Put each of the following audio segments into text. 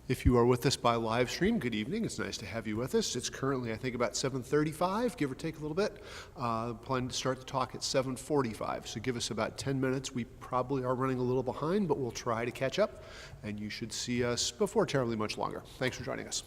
If you are with us by live stream, good evening. It's nice to have you with us. It's currently, I think, about 7:35, give or take a little bit. Planning to start the talk at 7:45, so give us about 10 minutes. We probably are running a little behind, but we'll try to catch up, and you should see us before terribly much longer. Thanks for joining us.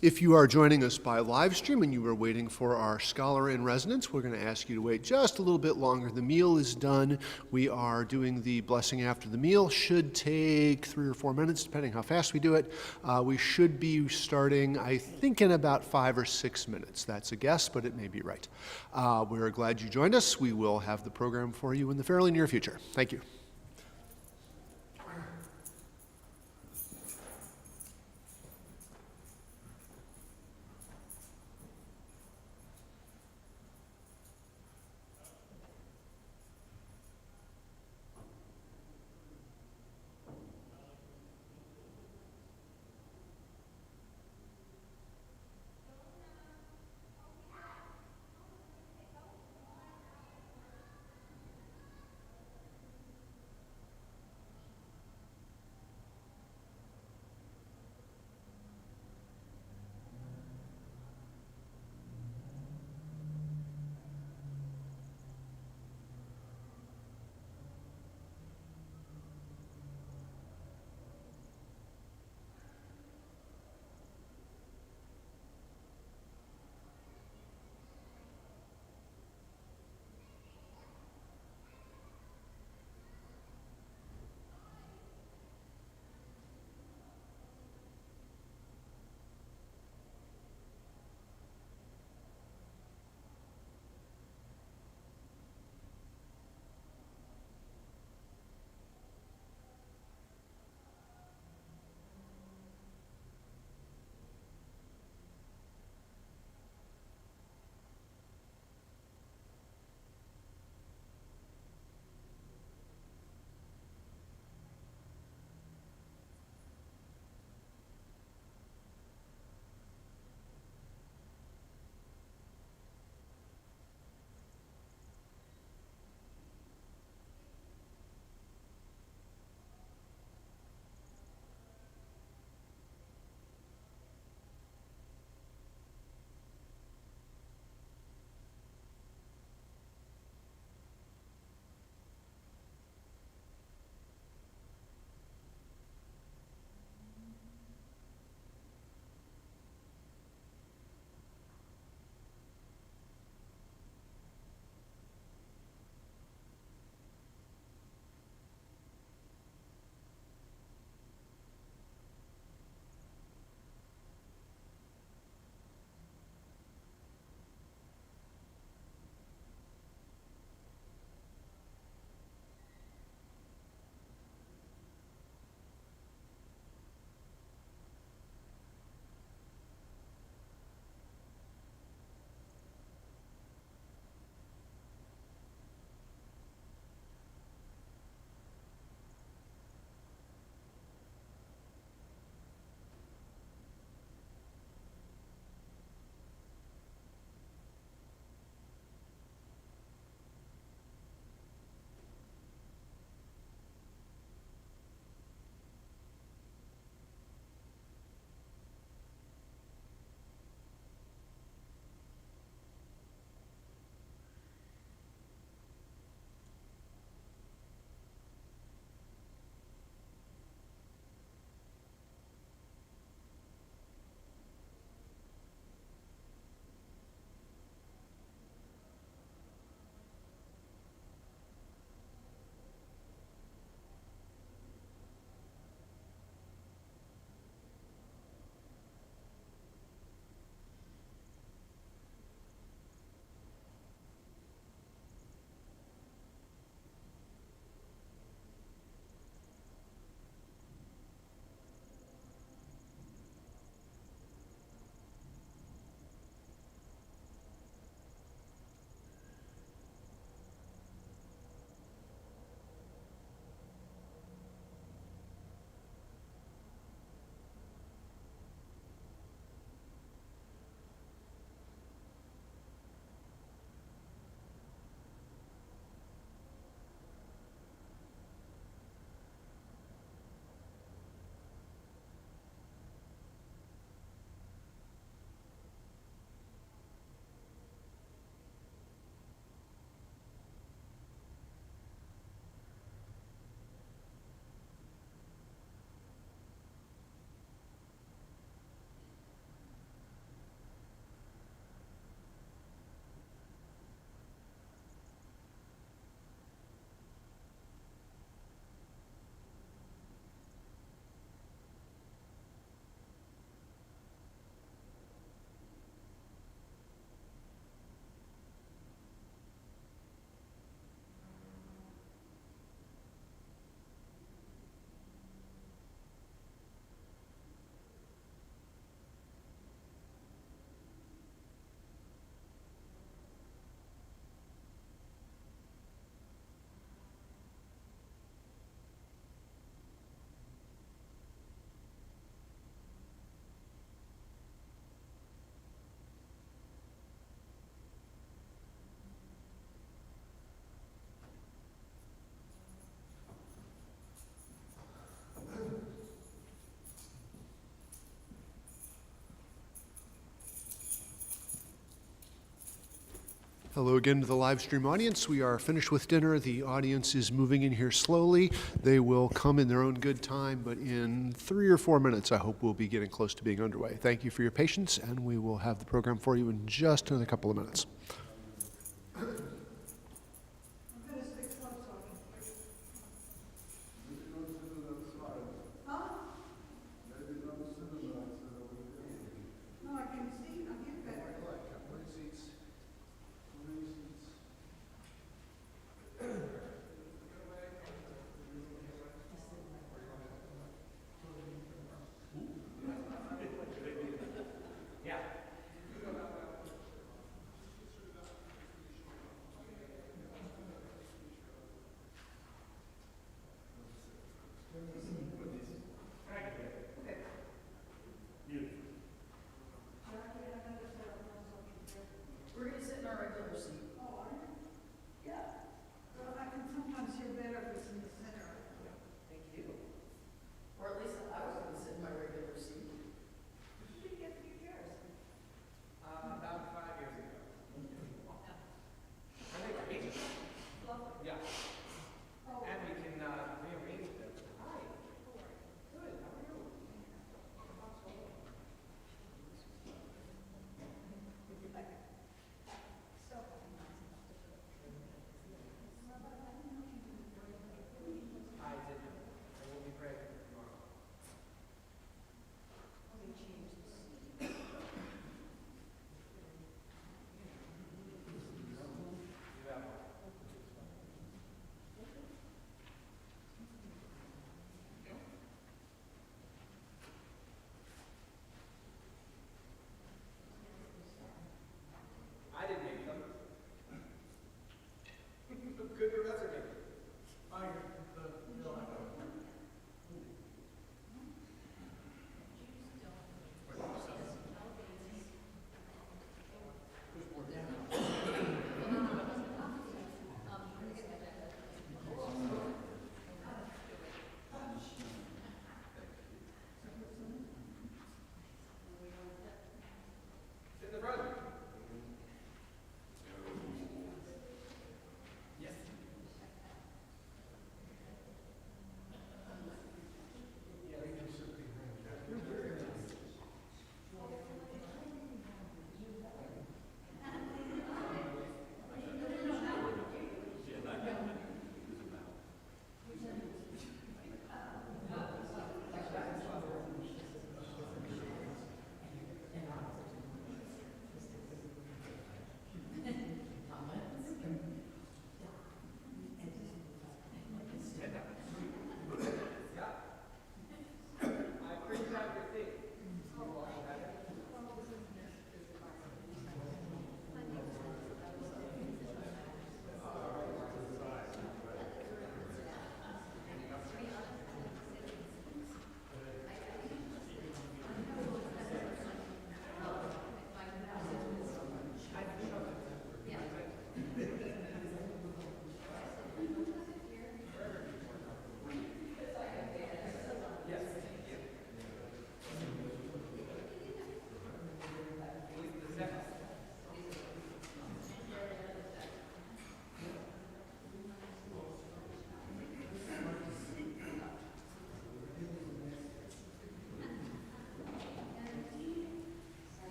If you are joining us by live stream and you are waiting for our scholar in residence, we're going to ask you to wait just a little bit longer. The meal is done. We are doing the blessing after the meal. Should take 3 or 4 minutes, depending how fast we do it. We should be starting, I think, in about 5 or 6 minutes. That's a guess, but it may be right. We're glad you joined us. We will have the program for you in the fairly near future. Thank you. Hello again to the live stream audience. We are finished with dinner. The audience is moving in here slowly. They will come in their own good time, but in 3 or 4 minutes, I hope we'll be getting close to being underway. Thank you for your patience, and we will have the program for you in just another couple of minutes.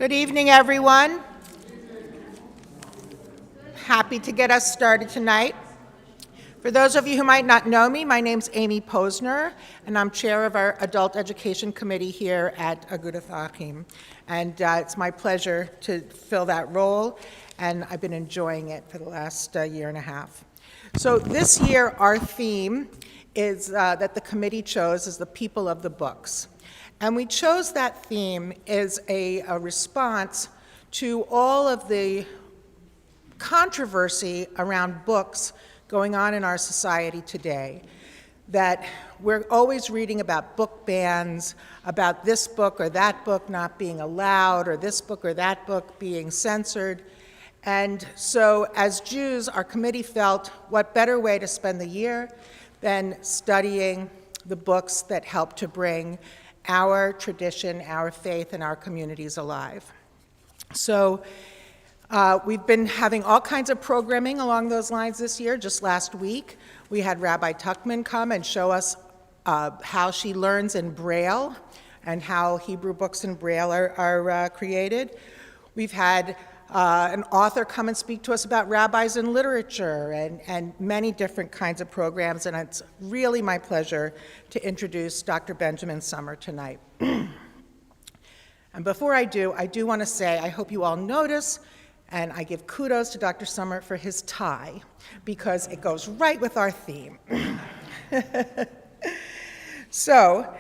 Good evening, everyone. Happy to get us started tonight. For those of you who might not know me, my name's Amy Posner, and I'm chair of our Adult Education Committee here at Agudat Achim. And it's my pleasure to fill that role, and I've been enjoying it for the last year and a half. So this year, our theme is that the committee chose is the people of the books. And we chose that theme as a response to all of the controversy around books going on in our society today. That we're always reading about book bans, about this book or that book not being allowed, or this book or that book being censored. And so as Jews, our committee felt what better way to spend the year than studying the books that help to bring our tradition, our faith, and our communities alive. So we've been having all kinds of programming along those lines this year. Just last week, we had Rabbi Tuchman come and show us how she learns in Braille and how Hebrew books in Braille are created. We've had an author come and speak to us about rabbis in literature and many different kinds of programs, and it's really my pleasure to introduce Dr. Benjamin Sommer tonight. And before I do want to say, I hope you all notice, and I give kudos to Dr. Sommer for his tie, because it goes right with our theme. So,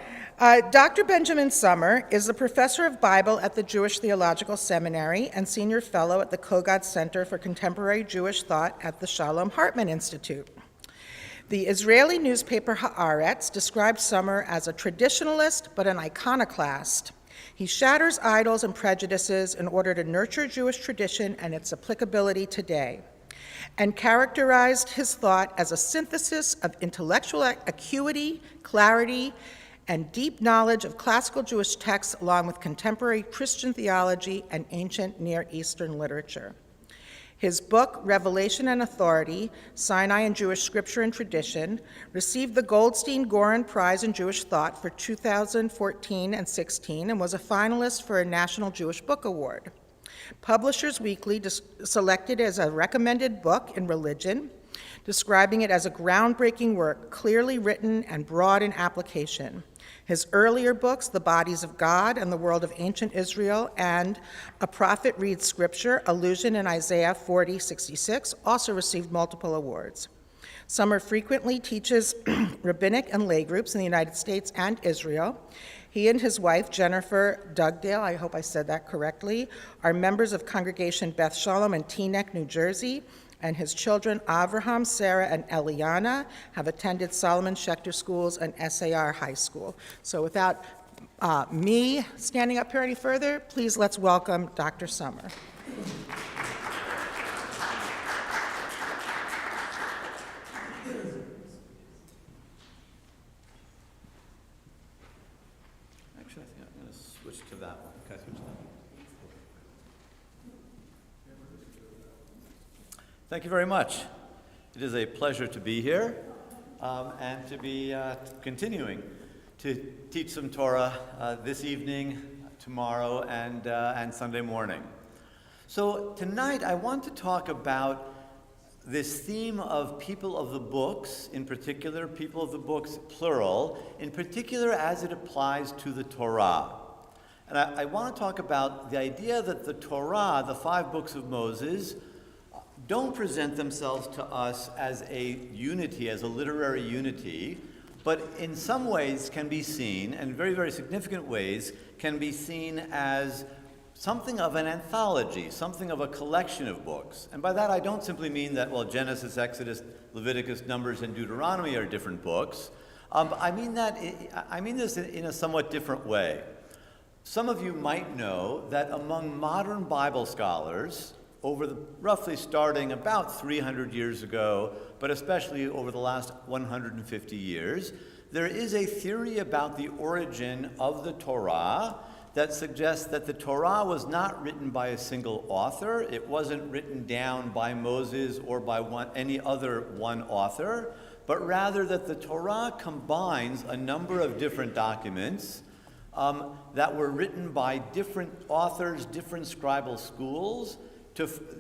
Dr. Benjamin Sommer is a professor of Bible at the Jewish Theological Seminary and senior fellow at the Kogod Center for Contemporary Jewish Thought at the Shalom Hartman Institute. The Israeli newspaper Haaretz describes Sommer as a traditionalist but an iconoclast. He shatters idols and prejudices in order to nurture Jewish tradition and its applicability today, and characterized his thought as a synthesis of intellectual acuity, clarity, and deep knowledge of classical Jewish texts along with contemporary Christian theology and ancient Near Eastern literature. His book, Revelation and Authority, Sinai and Jewish Scripture and Tradition, received the Goldstein-Goren Prize in Jewish Thought for 2014 and 16 and was a finalist for a National Jewish Book Award. Publishers Weekly selected it as a recommended book in religion, describing it as a groundbreaking work, clearly written and broad in application. His earlier books, The Bodies of God and the World of Ancient Israel, and A Prophet Reads Scripture, Allusion in Isaiah 40:66, also received multiple awards. Sommer frequently teaches rabbinic and lay groups in the United States and Israel. He and his wife, Jennifer Dugdale, I hope I said that correctly, are members of Congregation Beth Shalom in Teaneck, New Jersey, and his children, Avraham, Sarah, and Eliana, have attended Solomon Schechter Schools and SAR High School. So without me standing up here any further, please let's welcome Dr. Sommer. Actually, I think I'm going to switch to that one. Can I switch to that one? Thank you very much. It is a pleasure to be here and to be continuing to teach some Torah this evening, tomorrow, and Sunday morning. So tonight I want to talk about this theme of people of the books, in particular, people of the books, plural, in particular as it applies to the Torah. And I want to talk about the idea that the Torah, the 5 books of Moses, don't present themselves to us as a unity, as a literary unity, but in some ways can be seen, and very, very significant ways, can be seen as something of an anthology, something of a collection of books. And by that I don't simply mean that, well, Genesis, Exodus, Leviticus, Numbers, and Deuteronomy are different books. I mean this in a somewhat different way. Some of you might know that among modern Bible scholars, roughly starting about 300 years ago, but especially over the last 150 years, there is a theory about the origin of the Torah that suggests that the Torah was not written by a single author. It wasn't written down by Moses or by any other one author, but rather that the Torah combines a number of different documents that were written by different authors, different scribal schools.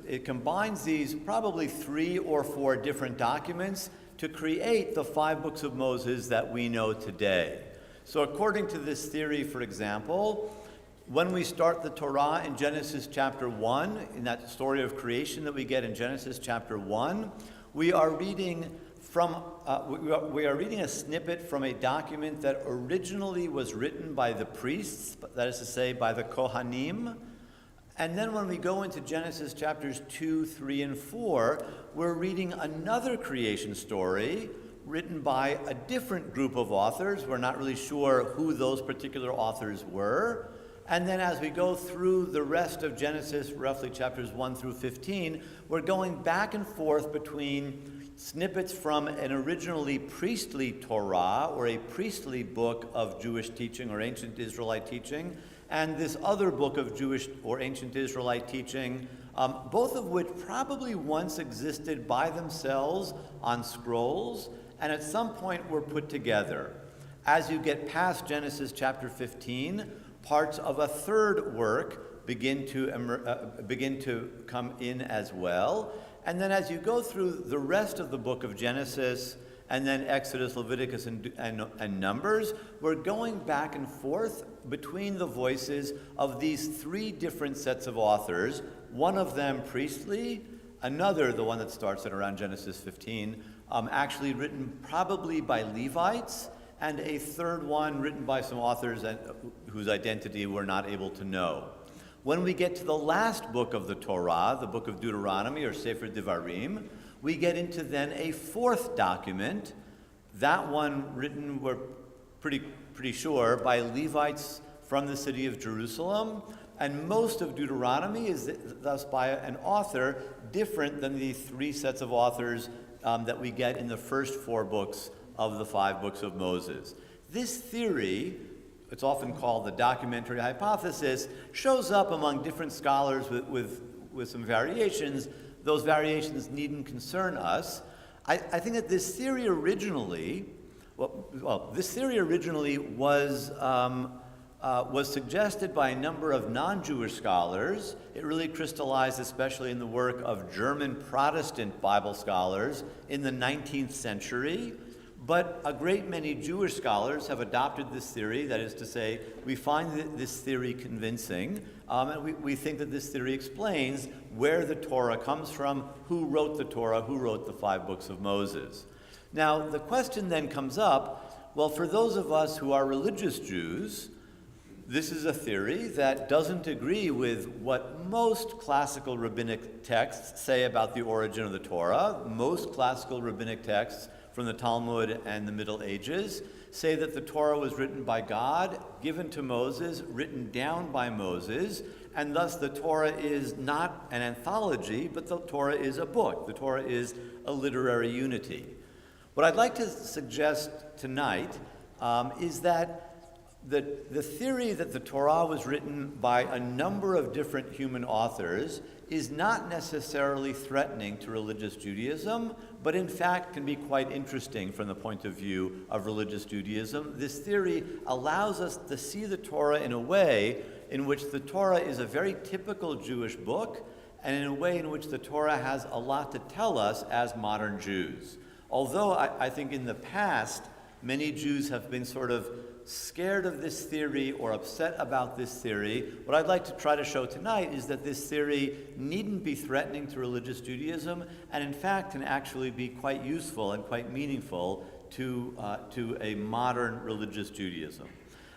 It combines these probably 3 or 4 different documents to create the 5 books of Moses that we know today. So according to this theory, for example, when we start the Torah in Genesis chapter 1, in that story of creation that we get in Genesis chapter 1, we are reading a snippet from a document that originally was written by the priests, that is to say, by the Kohanim. And then when we go into Genesis chapters 2, 3, and 4, we're reading another creation story written by a different group of authors. We're not really sure who those particular authors were. And then as we go through the rest of Genesis, roughly chapters 1 through 15, we're going back and forth between snippets from an originally priestly Torah, or a priestly book of Jewish teaching or ancient Israelite teaching, and this other book of Jewish or ancient Israelite teaching, both of which probably once existed by themselves on scrolls, and at some point were put together. As you get past Genesis chapter 15, parts of a third work begin to come in as well. And then as you go through the rest of the book of Genesis, and then Exodus, Leviticus, and Numbers, we're going back and forth between the voices of these 3 different sets of authors, one of them priestly, another, the one that starts at around Genesis 15, actually written probably by Levites, and a third one written by some authors whose identity we're not able to know. When we get to the last book of the Torah, the book of Deuteronomy, or Sefer Devarim, we get into then a 4th document, that one written, we're pretty sure, by Levites from the city of Jerusalem, and most of Deuteronomy is thus by an author different than the 3 sets of authors that we get in the first 4 books of the 5 books of Moses. This theory, it's often called the documentary hypothesis, shows up among different scholars with some variations. Those variations needn't concern us. I think that this theory originally, was suggested by a number of non-Jewish scholars. It really crystallized especially in the work of German Protestant Bible scholars in the 19th century. But a great many Jewish scholars have adopted this theory. That is to say, we find this theory convincing, and we think that this theory explains where the Torah comes from, who wrote the Torah, who wrote the 5 books of Moses. Now, the question then comes up, well, for those of us who are religious Jews, this is a theory that doesn't agree with what most classical rabbinic texts say about the origin of the Torah. Most classical rabbinic texts from the Talmud and the Middle Ages say that the Torah was written by God, given to Moses, written down by Moses, and thus the Torah is not an anthology, but the Torah is a book. The Torah is a literary unity. What I'd like to suggest tonight is that the theory that the Torah was written by a number of different human authors is not necessarily threatening to religious Judaism, but in fact can be quite interesting from the point of view of religious Judaism. This theory allows us to see the Torah in a way in which the Torah is a very typical Jewish book, and in a way in which the Torah has a lot to tell us as modern Jews. Although I think in the past, many Jews have been sort of scared of this theory or upset about this theory, what I'd like to try to show tonight is that this theory needn't be threatening to religious Judaism, and in fact can actually be quite useful and quite meaningful to a modern religious Judaism.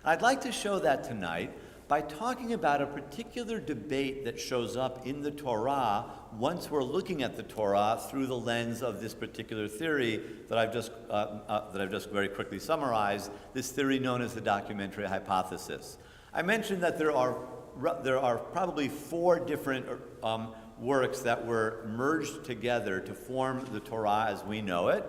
I'd like to show that tonight by talking about a particular debate that shows up in the Torah once we're looking at the Torah through the lens of this particular theory that I've just very quickly summarized, this theory known as the documentary hypothesis. I mentioned that there are probably 4 different works that were merged together to form the Torah as we know it.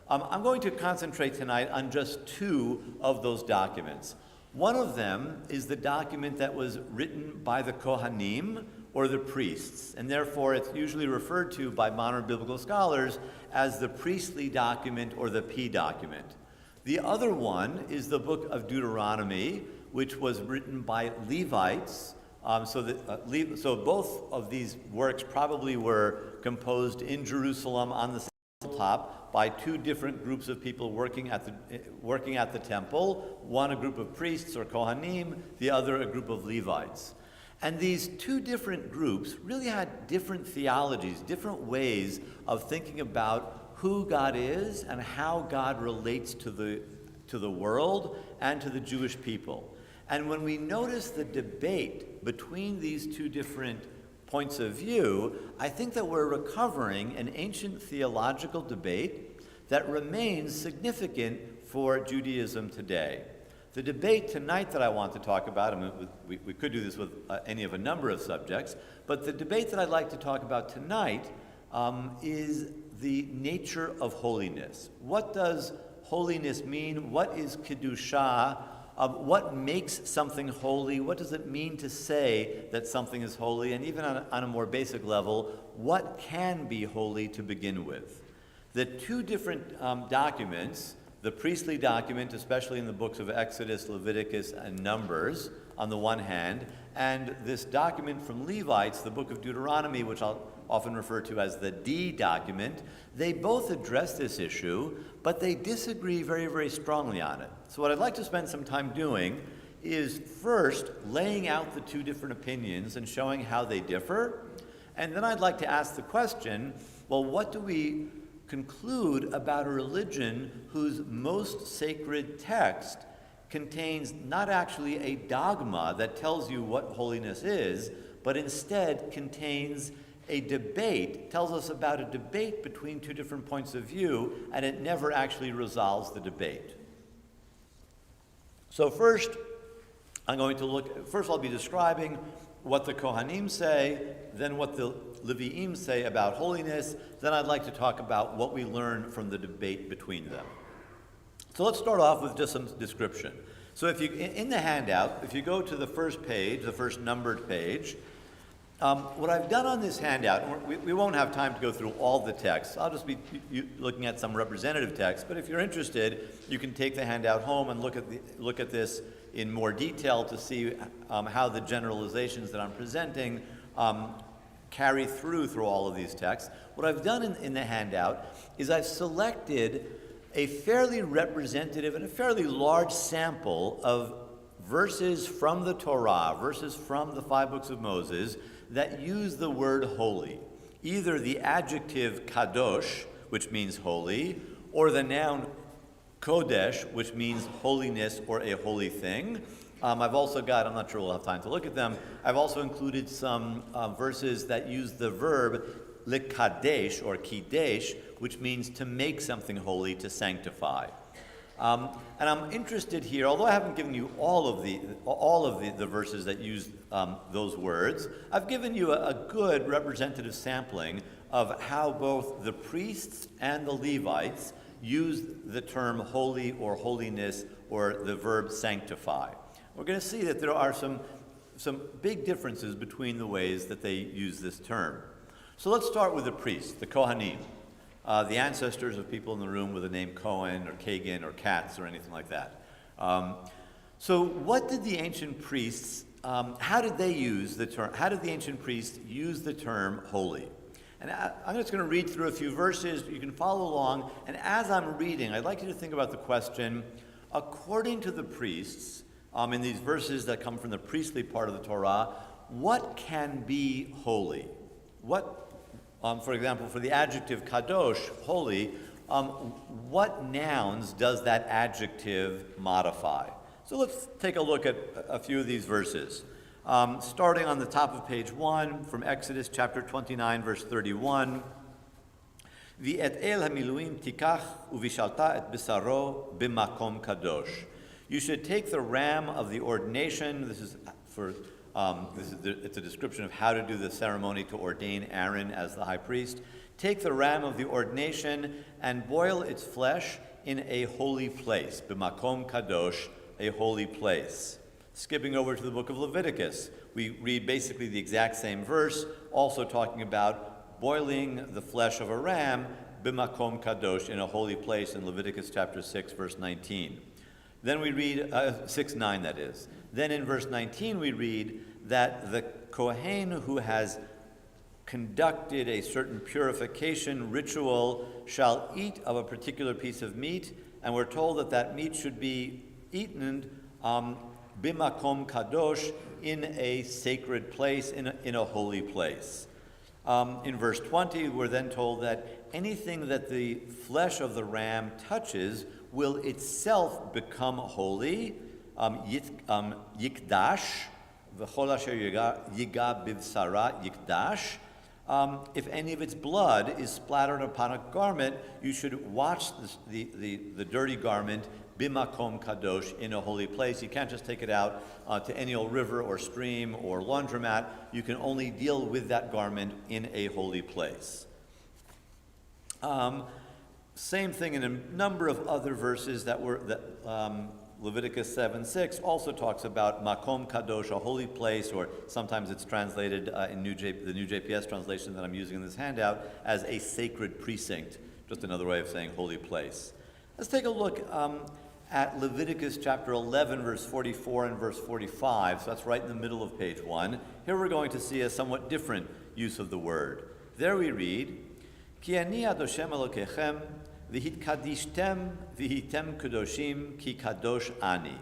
I'm going to concentrate tonight on just 2 of those documents. One of them is the document that was written by the Kohanim, or the priests, and therefore it's usually referred to by modern biblical scholars as the priestly document or the P document. The other one is the book of Deuteronomy, which was written by Levites. So both of these works probably were composed in Jerusalem on the top by two different groups of people working at the temple. One a group of priests or Kohanim, the other a group of Levites. And these two different groups really had different theologies, different ways of thinking about who God is and how God relates to the world and to the Jewish people. And when we notice the debate between these two different points of view, I think that we're recovering an ancient theological debate that remains significant for Judaism today. The debate tonight that I want to talk about, I mean, we could do this with any of a number of subjects, but the debate that I'd like to talk about tonight is the nature of holiness. What does holiness mean? What is Kedusha? What makes something holy? What does it mean to say that something is holy? And even on a more basic level, what can be holy to begin with? The two different documents, the priestly document, especially in the books of Exodus, Leviticus, and Numbers, on the one hand, and this document from Levites, the book of Deuteronomy, which I'll often refer to as the D document, they both address this issue, but they disagree very, very strongly on it. So what I'd like to spend some time doing is first laying out the two different opinions and showing how they differ, and then I'd like to ask the question, well, what do we conclude about a religion whose most sacred text contains not actually a dogma that tells you what holiness is, but instead contains a debate, tells us about a debate between two different points of view, and it never actually resolves the debate. So first, I'll be describing what the Kohanim say, then what the Levi'im say about holiness, then I'd like to talk about what we learn from the debate between them. So let's start off with just some description. So if you, in the handout, if you go to the first page, the first numbered page, what I've done on this handout, and we won't have time to go through all the text, I'll just be looking at some representative text, but if you're interested, you can take the handout home and look at this in more detail to see how the generalizations that I'm presenting carry through all of these texts. What I've done in the handout is I've selected a fairly representative and a fairly large sample of verses from the Torah, verses from the 5 books of Moses, that use the word holy, either the adjective kadosh, which means holy, or the noun kodesh, which means holiness or a holy thing. I've also got, I'm not sure we'll have time to look at them, I've also included some verses that use the verb likadesh or kidesh, which means to make something holy, to sanctify. And I'm interested here, although I haven't given you all of the verses that use those words, I've given you a good representative sampling of how both the priests and the Levites use the term holy or holiness or the verb sanctify. We're going to see that there are some big differences between the ways that they use this term. So let's start with the priests, the Kohanim. The ancestors of people in the room with the name Cohen or Kagan or Katz or anything like that. So what did the ancient priests, how did they use the term, how did the ancient priests use the term holy? And I'm just going to read through a few verses. You can follow along. And as I'm reading, I'd like you to think about the question, according to the priests, in these verses that come from the priestly part of the Torah, what can be holy? For example, for the adjective kadosh, holy, what nouns does that adjective modify? So let's take a look at a few of these verses. Starting on the top of page 1 from Exodus chapter 29, verse 31. V'et el hamiluim tikach uvishalta et bisaro b'makom kadosh. You should take the ram of the ordination. It's a description of how to do the ceremony to ordain Aaron as the high priest. Take the ram of the ordination and boil its flesh in a holy place, b'makom kadosh, a holy place. Skipping over to the book of Leviticus, we read basically the exact same verse, also talking about boiling the flesh of a ram, b'makom kadosh, in a holy place in Leviticus chapter 6, verse 19. Then we read, 6:9 that is. Then in verse 19 we read that the Kohen who has conducted a certain purification ritual shall eat of a particular piece of meat, and we're told that that meat should be eaten bimakom kadosh, in a sacred place, in a holy place. In verse 20, we're then told that anything that the flesh of the ram touches will itself become holy, yikdash, v'chol asher yiga bivsara yikdash. If any of its blood is splattered upon a garment, you should wash the dirty garment bimakom kadosh, in a holy place. You can't just take it out to any old river or stream or laundromat. You can only deal with that garment in a holy place. Same thing in a number of other verses that Leviticus 7:6 also talks about makom kadosh, a holy place, or sometimes it's translated in the New JPS translation that I'm using in this handout as a sacred precinct, just another way of saying holy place. Let's take a look at Leviticus chapter 11, verse 44 and verse 45. So that's right in the middle of page 1. Here we're going to see a somewhat different use of the word. There we read, Ki ani Adoshem Elokechem, v'hitkadishtem v'hitem kadoshim ki kadosh ani.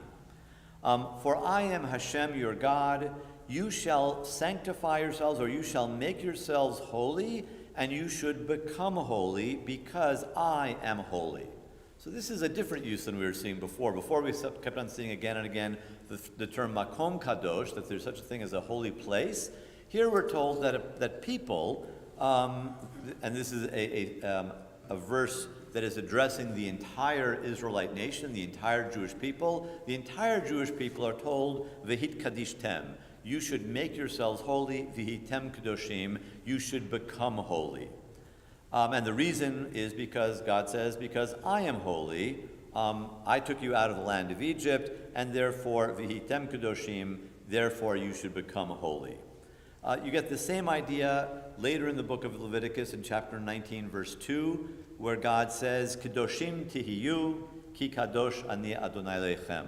For I am Hashem your God. You shall sanctify yourselves, or you shall make yourselves holy, and you should become holy, because I am holy. So this is a different use than we were seeing before. Before we kept on seeing again and again the term makom kadosh, that there's such a thing as a holy place. Here we're told that people, and this is a verse that is addressing the entire Israelite nation, the entire Jewish people. The entire Jewish people are told, v'hit kadishtem, you should make yourselves holy, v'hitem kadoshim, you should become holy. And the reason is because God says, because I am holy, I took you out of the land of Egypt, and therefore, v'hitem kadoshim, therefore you should become holy. You get the same idea later in the book of Leviticus in chapter 19, verse 2, where God says, Kedoshim tihiyu, ki kadosh ani Adonai lechem.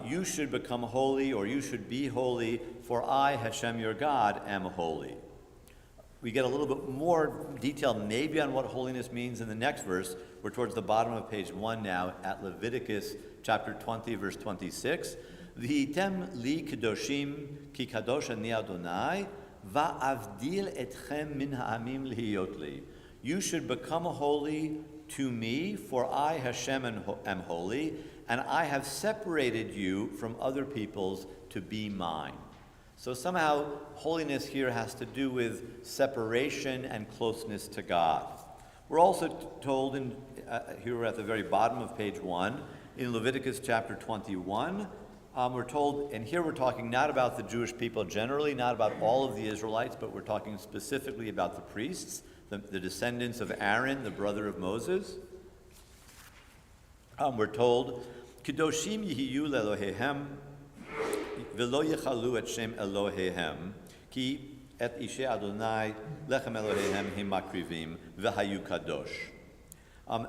You should become holy, or you should be holy, for I, Hashem your God, am holy. We get a little bit more detail maybe on what holiness means in the next verse. We're towards the bottom of page 1 now at Leviticus chapter 20, verse 26. V'hitem li kedoshim ki kadosh ani Adonai va'avdil etchem min ha'amim lihiyot li. You should become holy to me, for I, Hashem, am holy, and I have separated you from other peoples to be mine. So somehow holiness here has to do with separation and closeness to God. We're also told here we're at the very bottom of page 1, in Leviticus chapter 21, we're told, and here we're talking not about the Jewish people generally, not about all of the Israelites, but we're talking specifically about the priests, the descendants of Aaron, the brother of Moses. We're told, Kedoshim yihiyu le'Elohehem, v'lo yechalu et shem Elohehem, ki et ishe Adonai lechem Elohehem him makrivim v'hayu kadosh.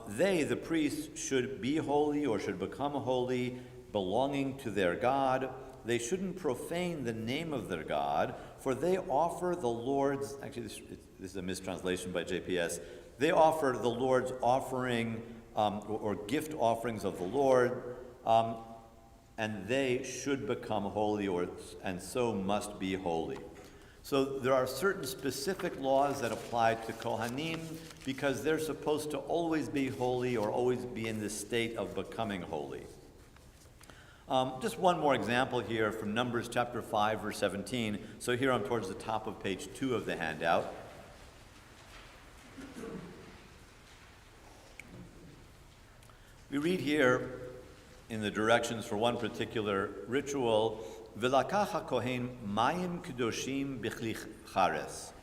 They, the priests, should be holy or should become holy, belonging to their God. They shouldn't profane the name of their God, for they offer the Lord's, actually this is a mistranslation by JPS, they offer the Lord's offering or gift offerings of the Lord, and they should become holy, and so must be holy. So there are certain specific laws that apply to Kohanim because they're supposed to always be holy or always be in the state of becoming holy. Just one more example here from Numbers chapter 5, verse 17. So here I'm towards the top of page 2 of the handout. We read here in the directions for one particular ritual, V'lakach HaKohen mayim kedoshim b'chli chares.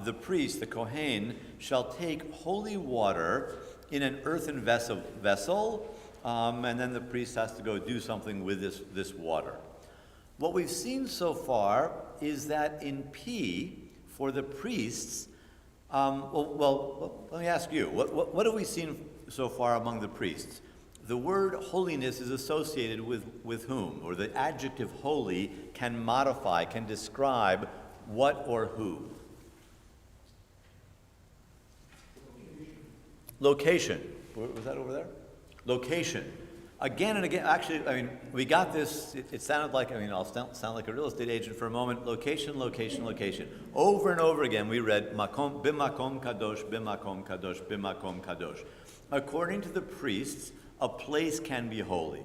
The priest, the Kohen, shall take holy water in an earthen vessel, and then the priest has to go do something with this water. What we've seen so far is that in P, for the priests, well, let me ask you, what have we seen so far among the priests? the word holiness is associated with whom? Or the adjective holy can modify, can describe what or who? Location. Was that over there? Location. Again and again, actually, I mean, we got this, it sounded like, I mean, I'll sound like a real estate agent for a moment. Location, location, location. Over and over again, we read, Makom, Bimakom Kadosh, Bimakom Kadosh, Bimakom Kadosh. According to the priests, a place can be holy.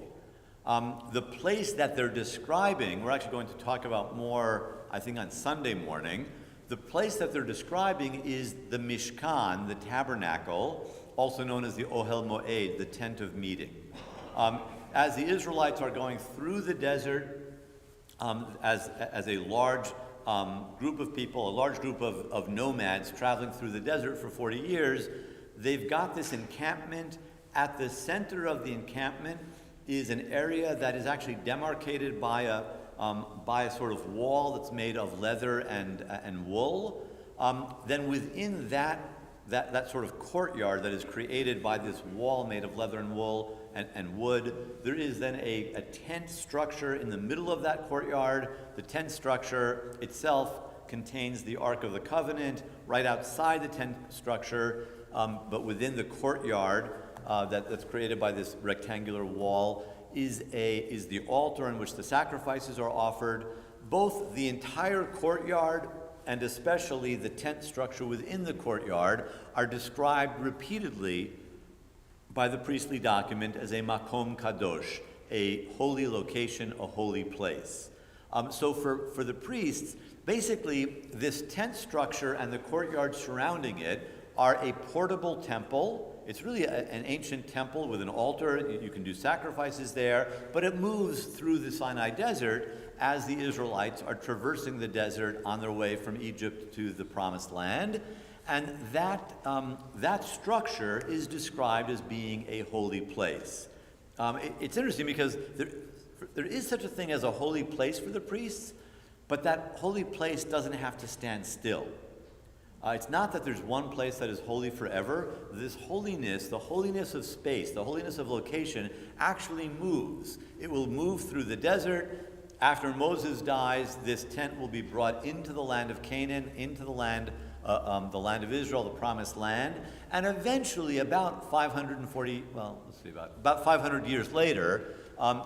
The place that they're describing, we're actually going to talk about more, I think, on Sunday morning. The place that they're describing is the Mishkan, the tabernacle, also known as the Ohel Moed, the tent of meeting. As the Israelites are going through the desert, as a large group of people, a large group of nomads traveling through the desert for 40 years, they've got this encampment. At the center of the encampment is an area that is actually demarcated by a sort of wall that's made of leather and wool. Then within that sort of courtyard that is created by this wall made of leather and wool and wood, there is then a tent structure in the middle of that courtyard. The tent structure itself contains the Ark of the Covenant. Right outside the tent structure, but within the courtyard that's created by this rectangular wall, is the altar in which the sacrifices are offered. Both the entire courtyard and especially the tent structure within the courtyard are described repeatedly by the priestly document as a makom kadosh, a holy location, a holy place. So for the priests, basically this tent structure and the courtyard surrounding it are a portable temple. It's really an ancient temple with an altar. You can do sacrifices there, but it moves through the Sinai desert as the Israelites are traversing the desert on their way from Egypt to the Promised Land. And that structure is described as being a holy place. It's interesting because there is such a thing as a holy place for the priests, but that holy place doesn't have to stand still. It's not that there's one place that is holy forever. This holiness, the holiness of space, the holiness of location, actually moves. It will move through the desert. After Moses dies, this tent will be brought into the land of Canaan, into the land of Israel, the Promised Land, and eventually, about 500 years later,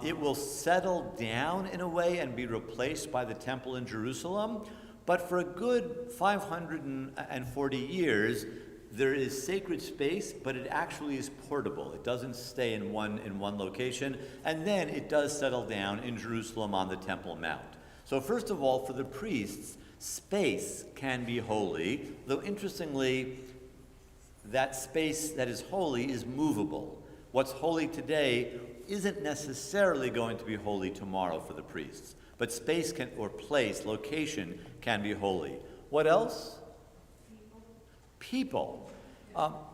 it will settle down in a way and be replaced by the temple in Jerusalem. But for a good 540 years, there is sacred space, but it actually is portable. It doesn't stay in one location, and then it does settle down in Jerusalem on the Temple Mount. So first of all, for the priests, space can be holy, though interestingly, that space that is holy is movable. What's holy today isn't necessarily going to be holy tomorrow for the priests. But space or place, location, can be holy. What else? People.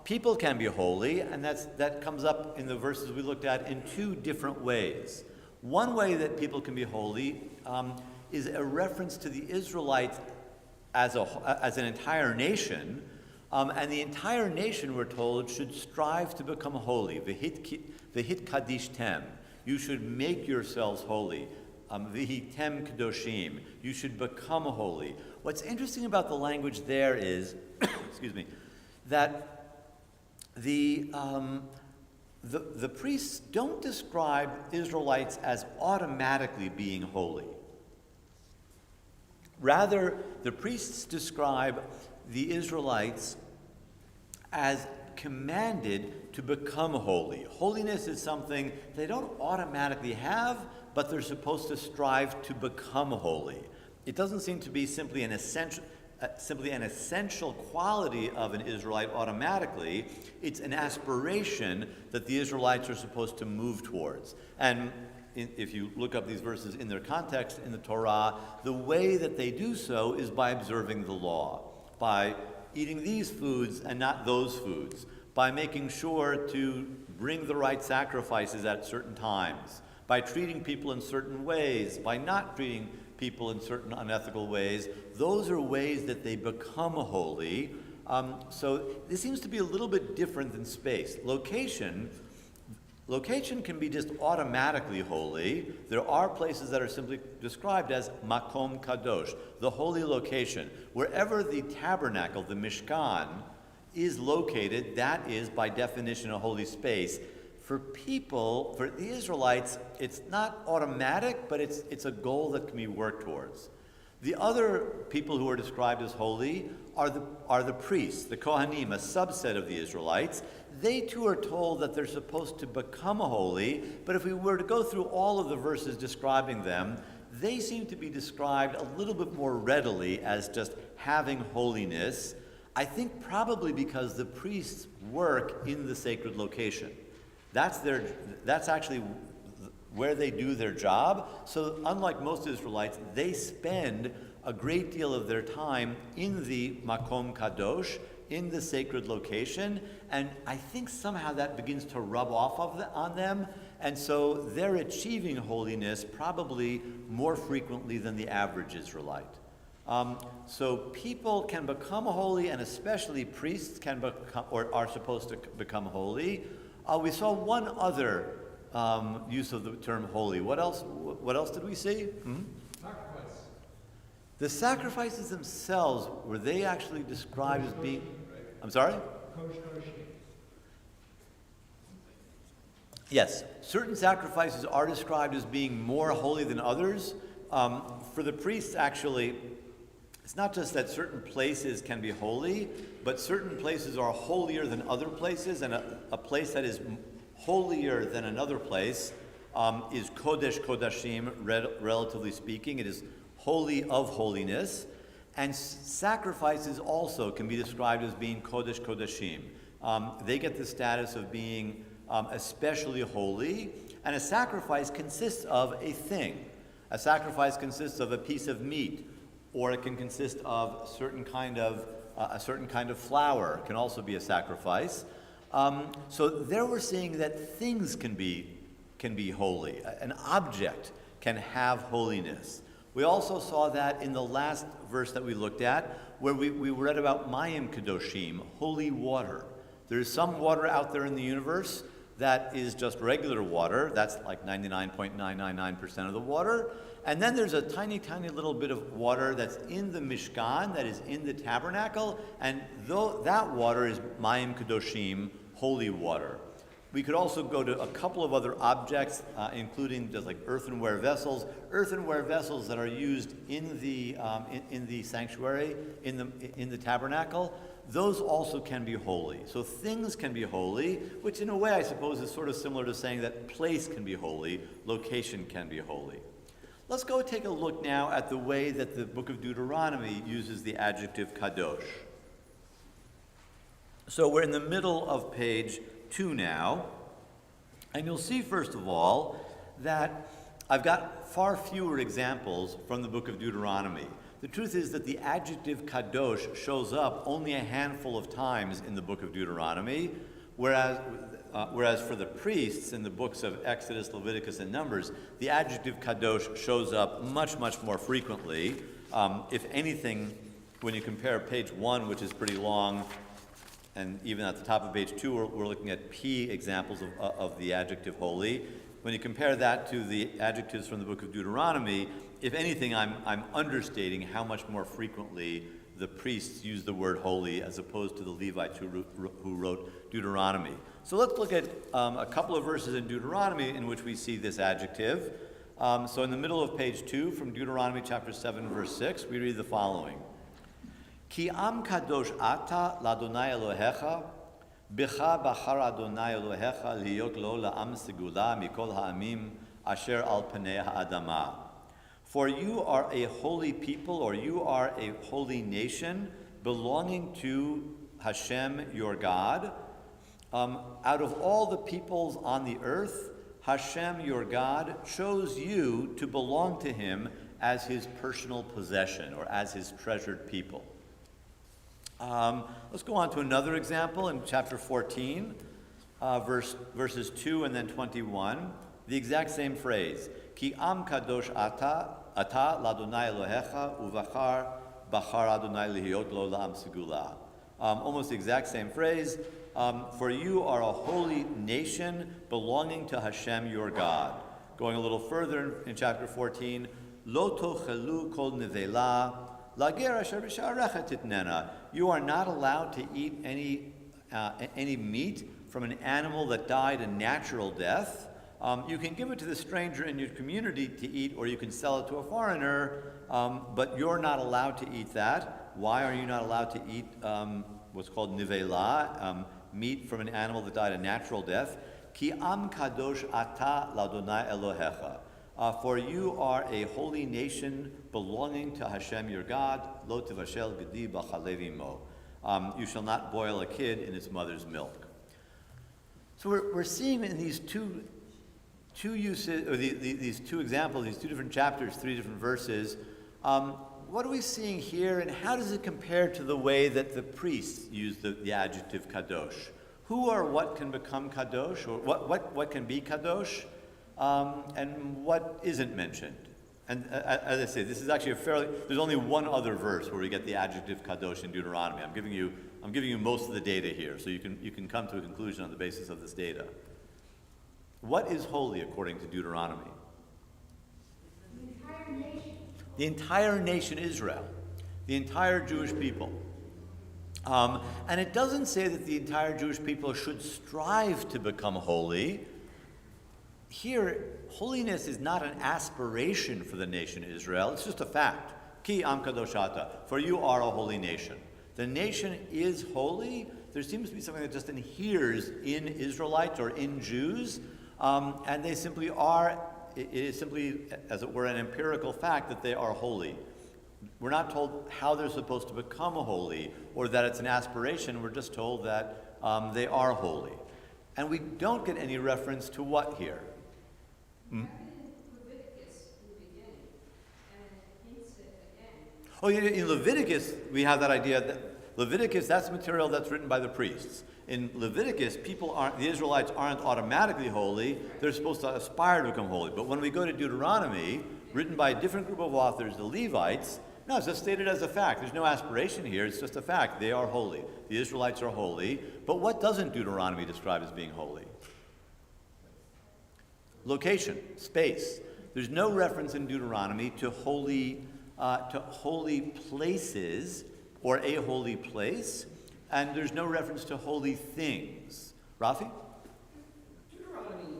People can be holy, and that comes up in the verses we looked at in two different ways. One way that people can be holy is a reference to the Israelites as an entire nation, and the entire nation, we're told, should strive to become holy. V'hit kadishtem. You should make yourselves holy. Vihitem kadoshim. You should become holy. What's interesting about the language there is, excuse me, that the priests don't describe Israelites as automatically being holy. Rather, the priests describe the Israelites as commanded to become holy. Holiness is something they don't automatically have, but they're supposed to strive to become holy. It doesn't seem to be simply an essential quality of an Israelite automatically. It's an aspiration that the Israelites are supposed to move towards. And if you look up these verses in their context in the Torah, the way that they do so is by observing the law, by eating these foods and not those foods, by making sure to bring the right sacrifices at certain times, by treating people in certain ways, by not treating people in certain unethical ways. Those are ways that they become holy. So this seems to be a little bit different than space. Location, Location can be just automatically holy. There are places that are simply described as makom kadosh, the holy location. Wherever the tabernacle, the mishkan, is located, that is by definition a holy space. For people, for the Israelites, it's not automatic, but it's a goal that can be worked towards. The other people who are described as holy are the priests, the Kohanim, a subset of the Israelites. They too are told that they're supposed to become holy, but if we were to go through all of the verses describing them, they seem to be described a little bit more readily as just having holiness. I think probably because the priests work in the sacred location. That's actually where they do their job. So unlike most Israelites, they spend a great deal of their time in the Makom Kadosh, in the sacred location, and I think somehow that begins to rub off on them, and so they're achieving holiness probably more frequently than the average Israelite. So people can become holy, and especially priests can become, or are supposed to become holy. We saw one other use of the term holy. What else did we see? Sacrifice. The sacrifices themselves, were they actually described as being... I'm sorry? Yes, certain sacrifices are described as being more holy than others. For the priests, actually, it's not just that certain places can be holy, but certain places are holier than other places, and a place that is holier than another place is Kodesh Kodashim, relatively speaking. It is holy of holiness. And sacrifices also can be described as being Kodesh Kodashim. They get the status of being especially holy, and a sacrifice consists of a thing. A sacrifice consists of a piece of meat, or it can consist of a certain kind of flour. It can also be a sacrifice. So there we're seeing that things can be holy. An object can have holiness. We also saw that in the last verse that we looked at, where we read about Mayim Kedoshim, holy water. There's some water out there in the universe that is just regular water. That's like 99.999% of the water. And then there's a tiny, tiny little bit of water that's in the Mishkan, that is in the tabernacle, and though that water is Mayim Kedoshim, holy water. We could also go to a couple of other objects, including just like earthenware vessels that are used in the sanctuary, in the tabernacle. Those also can be holy. So things can be holy, which in a way I suppose is sort of similar to saying that place can be holy, location can be holy. Let's go take a look now at the way that the book of Deuteronomy uses the adjective kadosh. So we're in the middle of page 2 now, and you'll see first of all that I've got far fewer examples from the book of Deuteronomy. The truth is that the adjective kadosh shows up only a handful of times in the book of Deuteronomy, whereas for the priests in the books of Exodus, Leviticus, and Numbers, the adjective kadosh shows up much, much more frequently. If anything, when you compare page 1, which is pretty long, and even at the top of page 2, we're looking at P examples of the adjective holy. When you compare that to the adjectives from the book of Deuteronomy, if anything, I'm understating how much more frequently the priests use the word holy as opposed to the Levites who wrote Deuteronomy. So let's look at a couple of verses in Deuteronomy in which we see this adjective. So in the middle of page 2, from Deuteronomy chapter 7, verse 6, we read the following. Ki am kadosh ata l'Adonai Elohecha, bicha bachar Adonai Elohecha liyot lo la'am segula mikol ha'amim asher al panei ha'adama. For you are a holy people, or you are a holy nation, belonging to Hashem your God. Out of all the peoples on the earth, Hashem your God chose you to belong to him as his personal possession, or as his treasured people. Let's go on to another example in chapter 14, verses 2 and then 21. The exact same phrase. Ki am kadosh ata l'Adonai Elohecha uvachar bachar Adonai lihiyot lo la'am segula. Almost the exact same phrase. For you are a holy nation belonging to Hashem your God. Going a little further in chapter 14, Lo tochelu kol nevela, lager asher b'sha'arecha titnena. You are not allowed to eat any meat from an animal that died a natural death. You can give it to the stranger in your community to eat, or you can sell it to a foreigner, but you're not allowed to eat that. Why are you not allowed to eat what's called nivela, meat from an animal that died a natural death? Ki am kadosh ata ladonai Elohecha. For you are a holy nation belonging to Hashem your God. Lo tivashel gedi b'chalev imo. You shall not boil a kid in its mother's milk. So we're seeing in these two uses, or these two examples, these two different chapters, three different verses, what are we seeing here, and how does it compare to the way that the priests use the adjective kadosh? Who or what can become kadosh, or what can be kadosh, and what isn't mentioned? And as I say, this is actually there's only one other verse where we get the adjective kadosh in Deuteronomy. I'm giving you most of the data here, so you can come to a conclusion on the basis of this data. What is holy according to Deuteronomy? The entire nation. The entire nation Israel, the entire Jewish people. And it doesn't say that the entire Jewish people should strive to become holy. Here, holiness is not an aspiration for the nation Israel, it's just a fact. Ki am kadoshata, for you are a holy nation. The nation is holy. There seems to be something that just inheres in Israelites or in Jews, and they simply are, it is simply, as it were, an empirical fact that they are holy. We're not told how they're supposed to become holy or that it's an aspiration. We're just told that they are holy. And we don't get any reference to what here? Leviticus in the beginning, and it hints it again. Oh, in Leviticus, we have that idea that Leviticus, that's material that's written by the priests. In Leviticus, the Israelites aren't automatically holy. They're supposed to aspire to become holy. But when we go to Deuteronomy, written by a different group of authors, the Levites, no, it's just stated as a fact. There's no aspiration here. It's just a fact. They are holy. The Israelites are holy. But what doesn't Deuteronomy describe as being holy? Location, space. There's no reference in Deuteronomy to holy places or a holy place, and there's no reference to holy things. Rafi? Deuteronomy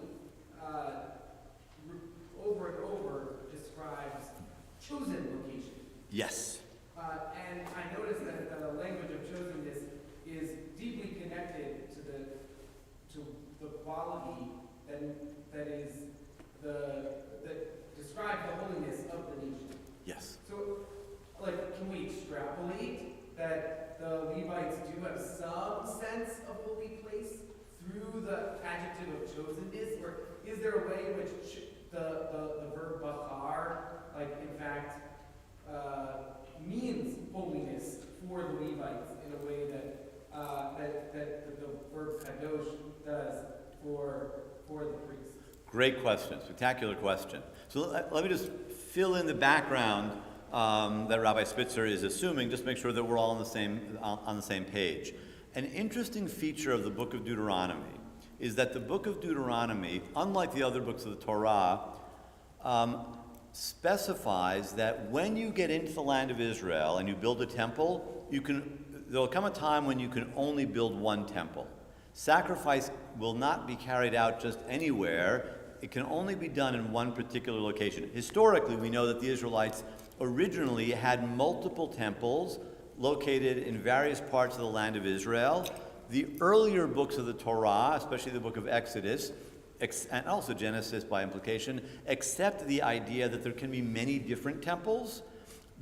over and over describes chosen location. Yes. And I noticed that the language of chosenness is deeply connected to the quality that describes the holiness of the nation. Yes. So, can we extrapolate that the Levites do have some sense of holy place through the adjective of chosenness, or is there a way in which the verb bachar, in fact, means holiness for the Levites in a way that the verb kadosh does for the priests? Great question, spectacular question. So let me just fill in the background that Rabbi Spitzer is assuming, just to make sure that we're all on the same page. An interesting feature of the book of Deuteronomy is that the book of Deuteronomy, unlike the other books of the Torah, specifies that when you get into the land of Israel and you build a temple, there'll come a time when you can only build one temple. Sacrifice will not be carried out just anywhere. It can only be done in one particular location. Historically, we know that the Israelites originally had multiple temples located in various parts of the land of Israel. The earlier books of the Torah, especially the book of Exodus, and also Genesis by implication, accept the idea that there can be many different temples,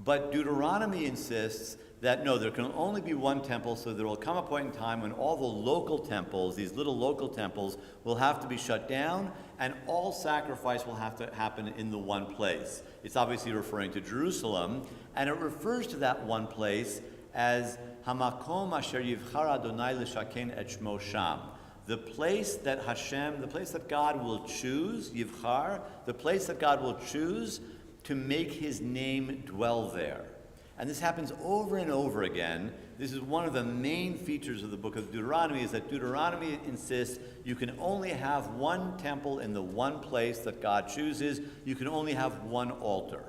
but Deuteronomy insists that no, there can only be one temple, so there will come a point in time when all the local temples, these little local temples, will have to be shut down, and all sacrifice will have to happen in the one place. It's obviously referring to Jerusalem, and it refers to that one place as Hamakom Asher Yivchar Adonai L'Shaken Et Shmo Sham. The place that Hashem, the place that God will choose, Yivchar, the place that God will choose to make his name dwell there. And this happens over and over again. This is one of the main features of the book of Deuteronomy, is that Deuteronomy insists you can only have one temple in the one place that God chooses. You can only have one altar.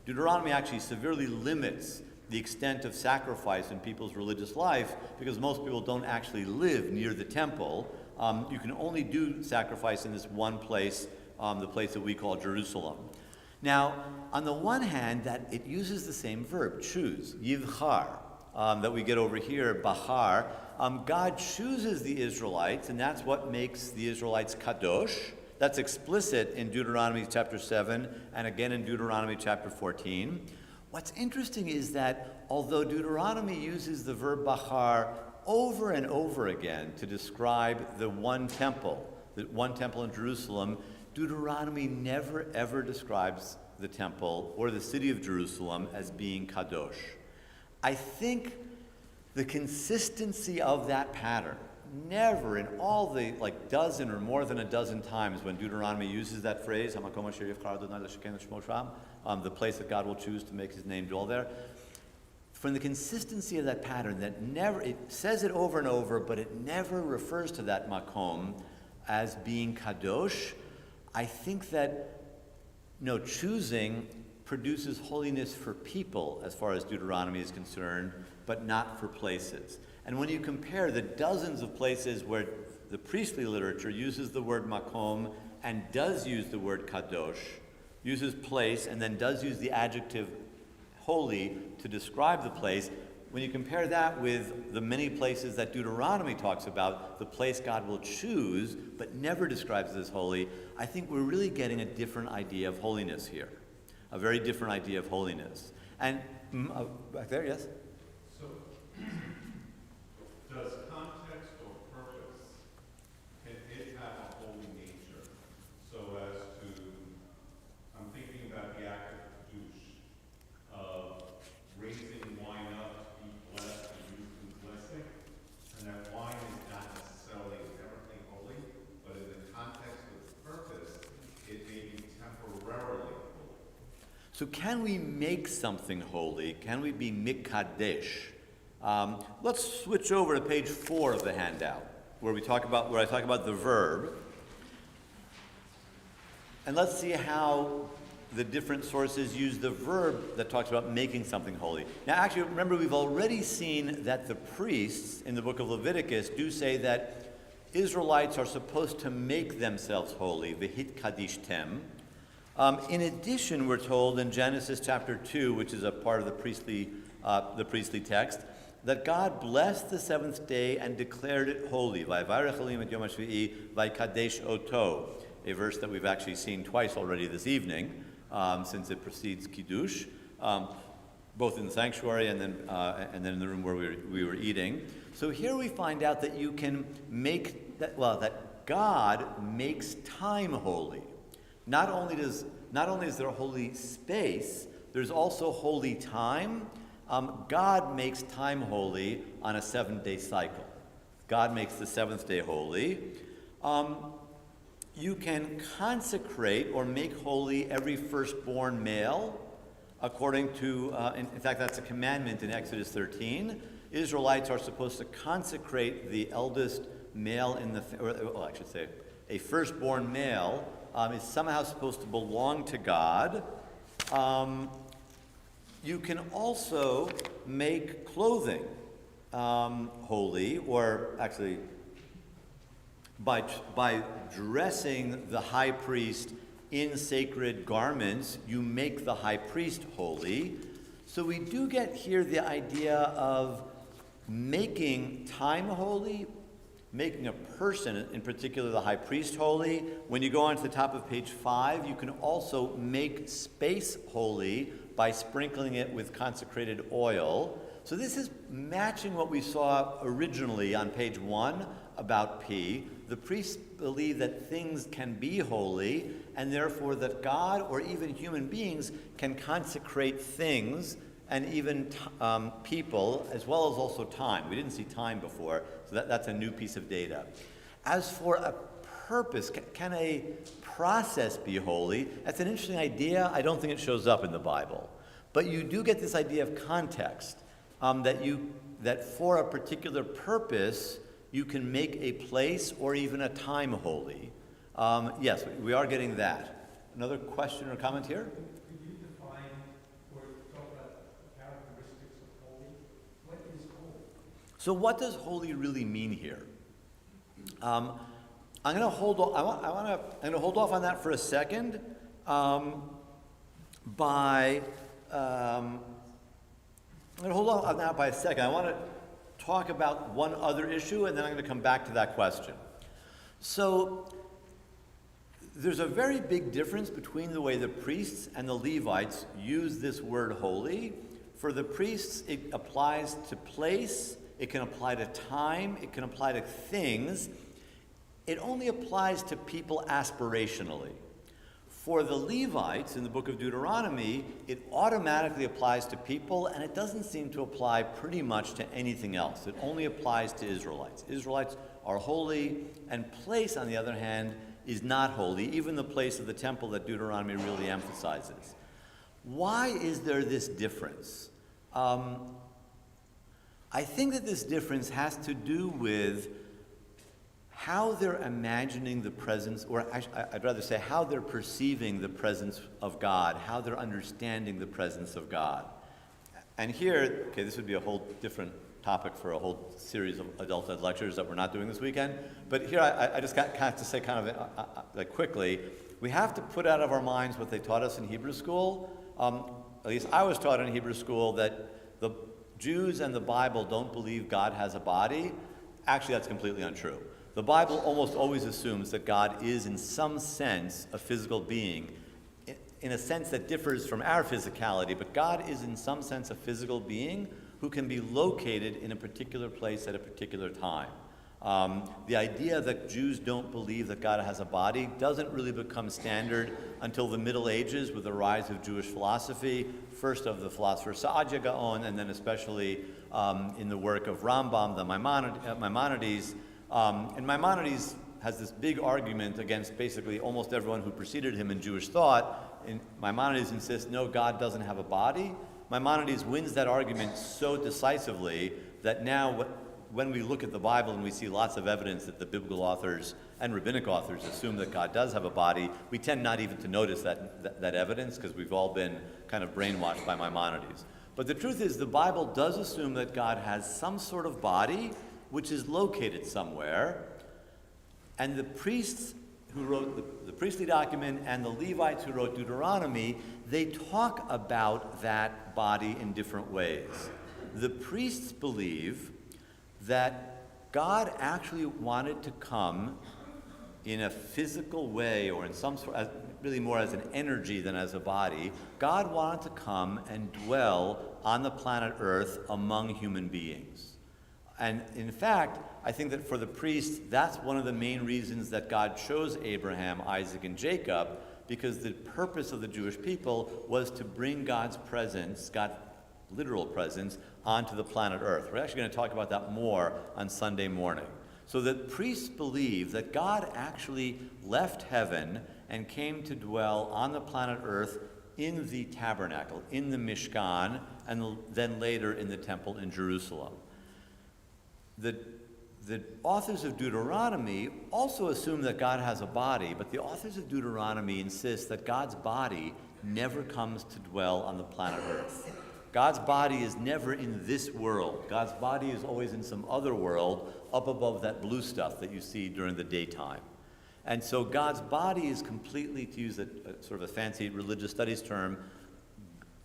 Deuteronomy actually severely limits the extent of sacrifice in people's religious life because most people don't actually live near the temple. You can only do sacrifice in this one place, the place that we call Jerusalem. Now, on the one hand, that it uses the same verb, choose, yivchar, that we get over here, bahar. God chooses the Israelites, and that's what makes the Israelites kadosh. That's explicit in Deuteronomy chapter 7 and again in Deuteronomy chapter 14. What's interesting is that although Deuteronomy uses the verb bahar over and over again to describe the one temple in Jerusalem, Deuteronomy never ever describes the temple or the city of Jerusalem as being kadosh. I think the consistency of that pattern, never in all the dozen or more than a dozen times when Deuteronomy uses that phrase, the place that God will choose to make his name dwell there, from the consistency of that pattern, that never, it says it over and over, but it never refers to that makom as being kadosh. I think that choosing produces holiness for people as far as Deuteronomy is concerned, but not for places. And when you compare the dozens of places where the priestly literature uses the word makom and does use the word kadosh, uses place, and then does use the adjective holy to describe the place, when you compare that with the many places that Deuteronomy talks about, the place God will choose, but never describes as holy, I think we're really getting a different idea of holiness here. A very different idea of holiness. And, back there, yes? So, does context or purpose, can it have a holy nature? So as to, I'm thinking about the act of Kiddush, of raising wine up to be blessed and used in blessing, and that wine is not necessarily inherently holy, but in the context of the purpose, it may be temporarily holy. So can we make something holy? Can we be mikadesh? Let's switch over to page 4 of the handout, where I talk about the verb. And let's see how the different sources use the verb that talks about making something holy. Now, actually, remember, we've already seen that the priests in the book of Leviticus do say that Israelites are supposed to make themselves holy, v'hit kadishtem. In addition, we're told in Genesis chapter 2, which is a part of the priestly text, that God blessed the seventh day and declared it holy. Vayvarech Elohim et yom hashvi'i vaykadesh oto, a verse that we've actually seen twice already this evening, since it precedes Kiddush, both in the sanctuary and then in the room where we were eating. So here we find out that you can make that God makes time holy. Not only is there a holy space, there's also holy time. God makes time holy on a 7-day cycle. God makes the seventh day holy. You can consecrate or make holy every firstborn male, according to, in fact, that's a commandment in Exodus 13. Israelites are supposed to consecrate the eldest male a firstborn male is somehow supposed to belong to God. You can also make clothing holy, or actually by dressing the high priest in sacred garments, you make the high priest holy. So we do get here the idea of making time holy, making a person, in particular the high priest, holy. When you go on to the top of page 5, you can also make space holy by sprinkling it with consecrated oil. So this is matching what we saw originally on page 1 about P. The priests believe that things can be holy, and therefore that God or even human beings can consecrate things and even people, as well as also time. We didn't see time before, so that's a new piece of data. As for a purpose, can a process be holy? That's an interesting idea. I don't think it shows up in the Bible. But you do get this idea of context, that for a particular purpose, you can make a place or even a time holy. Yes, we are getting that. Another question or comment here? Could you define or talk about characteristics of holy? What is holy? So what does holy really mean here? I'm going to hold off. I'm going to hold off on that for a second. I'm going to hold off on that by a second. I want to talk about one other issue, and then I'm going to come back to that question. So there's a very big difference between the way the priests and the Levites use this word holy. For the priests, it applies to place, it can apply to time, it can apply to things. It only applies to people aspirationally. For the Levites in the book of Deuteronomy, it automatically applies to people, and it doesn't seem to apply pretty much to anything else. It only applies to Israelites. Israelites are holy, and place, on the other hand, is not holy, even the place of the temple that Deuteronomy really emphasizes. Why is there this difference? I think that this difference has to do with how they're imagining the presence, or I'd rather say how they're perceiving the presence of God, how they're understanding the presence of God. And here, okay, this would be a whole different topic for a whole series of adult ed lectures that we're not doing this weekend. But here I just have to say kind of like quickly, we have to put out of our minds what they taught us in Hebrew school. At least I was taught in Hebrew school that the Jews and the Bible don't believe God has a body. Actually, that's completely untrue. The Bible almost always assumes that God is, in some sense, a physical being, in a sense that differs from our physicality, but God is, in some sense, a physical being who can be located in a particular place at a particular time. The idea that Jews don't believe that God has a body doesn't really become standard until the Middle Ages with the rise of Jewish philosophy, first of the philosopher Saadia Gaon, and then especially in the work of Rambam, the Maimonides. And Maimonides has this big argument against basically almost everyone who preceded him in Jewish thought. And Maimonides insists, no, God doesn't have a body. Maimonides wins that argument so decisively that now when we look at the Bible and we see lots of evidence that the biblical authors and rabbinic authors assume that God does have a body, we tend not even to notice that evidence because we've all been kind of brainwashed by Maimonides. But the truth is the Bible does assume that God has some sort of body which is located somewhere, and the priests who wrote the priestly document and the Levites who wrote Deuteronomy, they talk about that body in different ways. The priests believe that God actually wanted to come in a physical way, or in some sort, really more as an energy than as a body. God wanted to come and dwell on the planet Earth among human beings. And in fact, I think that for the priests, that's one of the main reasons that God chose Abraham, Isaac, and Jacob, because the purpose of the Jewish people was to bring God's presence, God's literal presence, onto the planet Earth. We're actually going to talk about that more on Sunday morning. So the priests believe that God actually left heaven and came to dwell on the planet Earth in the tabernacle, in the Mishkan, and then later in the temple in Jerusalem. The authors of Deuteronomy also assume that God has a body, but the authors of Deuteronomy insist that God's body never comes to dwell on the planet Earth. God's body is never in this world. God's body is always in some other world up above that blue stuff that you see during the daytime. And so God's body is completely, to use a sort of a fancy religious studies term,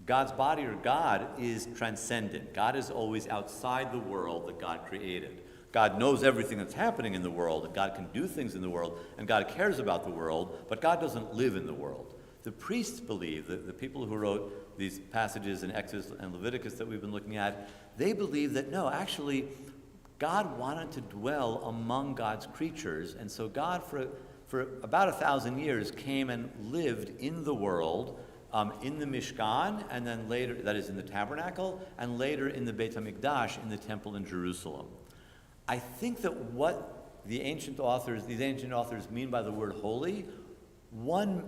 God's body, or God, is transcendent. God is always outside the world that God created. God knows everything that's happening in the world, and God can do things in the world, and God cares about the world, but God doesn't live in the world. The priests believe, the people who wrote these passages in Exodus and Leviticus that we've been looking at, they believe that no, actually, God wanted to dwell among God's creatures, and so God, for about 1,000 years, came and lived in the world, in the Mishkan, and then later, that is in the tabernacle, and later in the Beit HaMikdash, in the temple in Jerusalem. I think that what these ancient authors mean by the word holy, one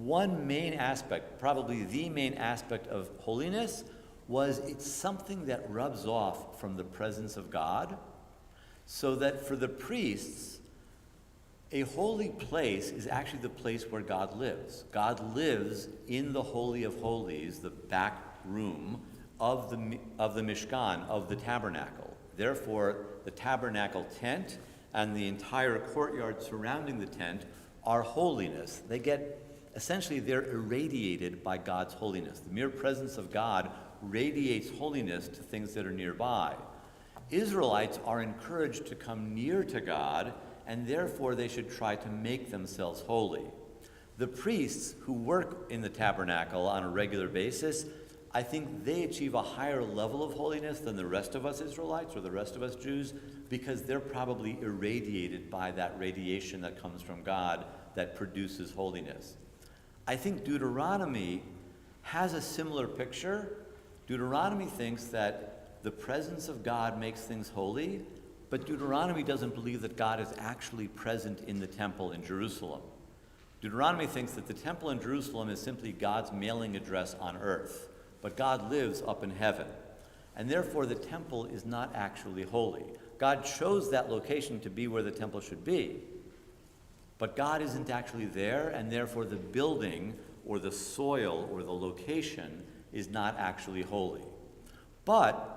one main aspect, probably the main aspect of holiness, was it's something that rubs off from the presence of God, so that for the priests, a holy place is actually the place where God lives. God lives in the Holy of Holies, the back room of the Mishkan, of the tabernacle. Therefore, the tabernacle tent and the entire courtyard surrounding the tent are holiness. Essentially, they're irradiated by God's holiness. The mere presence of God radiates holiness to things that are nearby. Israelites are encouraged to come near to God, and therefore they should try to make themselves holy. The priests who work in the tabernacle on a regular basis, I think they achieve a higher level of holiness than the rest of us Israelites or the rest of us Jews, because they're probably irradiated by that radiation that comes from God that produces holiness. I think Deuteronomy has a similar picture. Deuteronomy thinks that the presence of God makes things holy, but Deuteronomy doesn't believe that God is actually present in the temple in Jerusalem. Deuteronomy thinks that the temple in Jerusalem is simply God's mailing address on earth, but God lives up in heaven, and therefore the temple is not actually holy. God chose that location to be where the temple should be, but God isn't actually there, and therefore the building or the soil or the location is not actually holy. But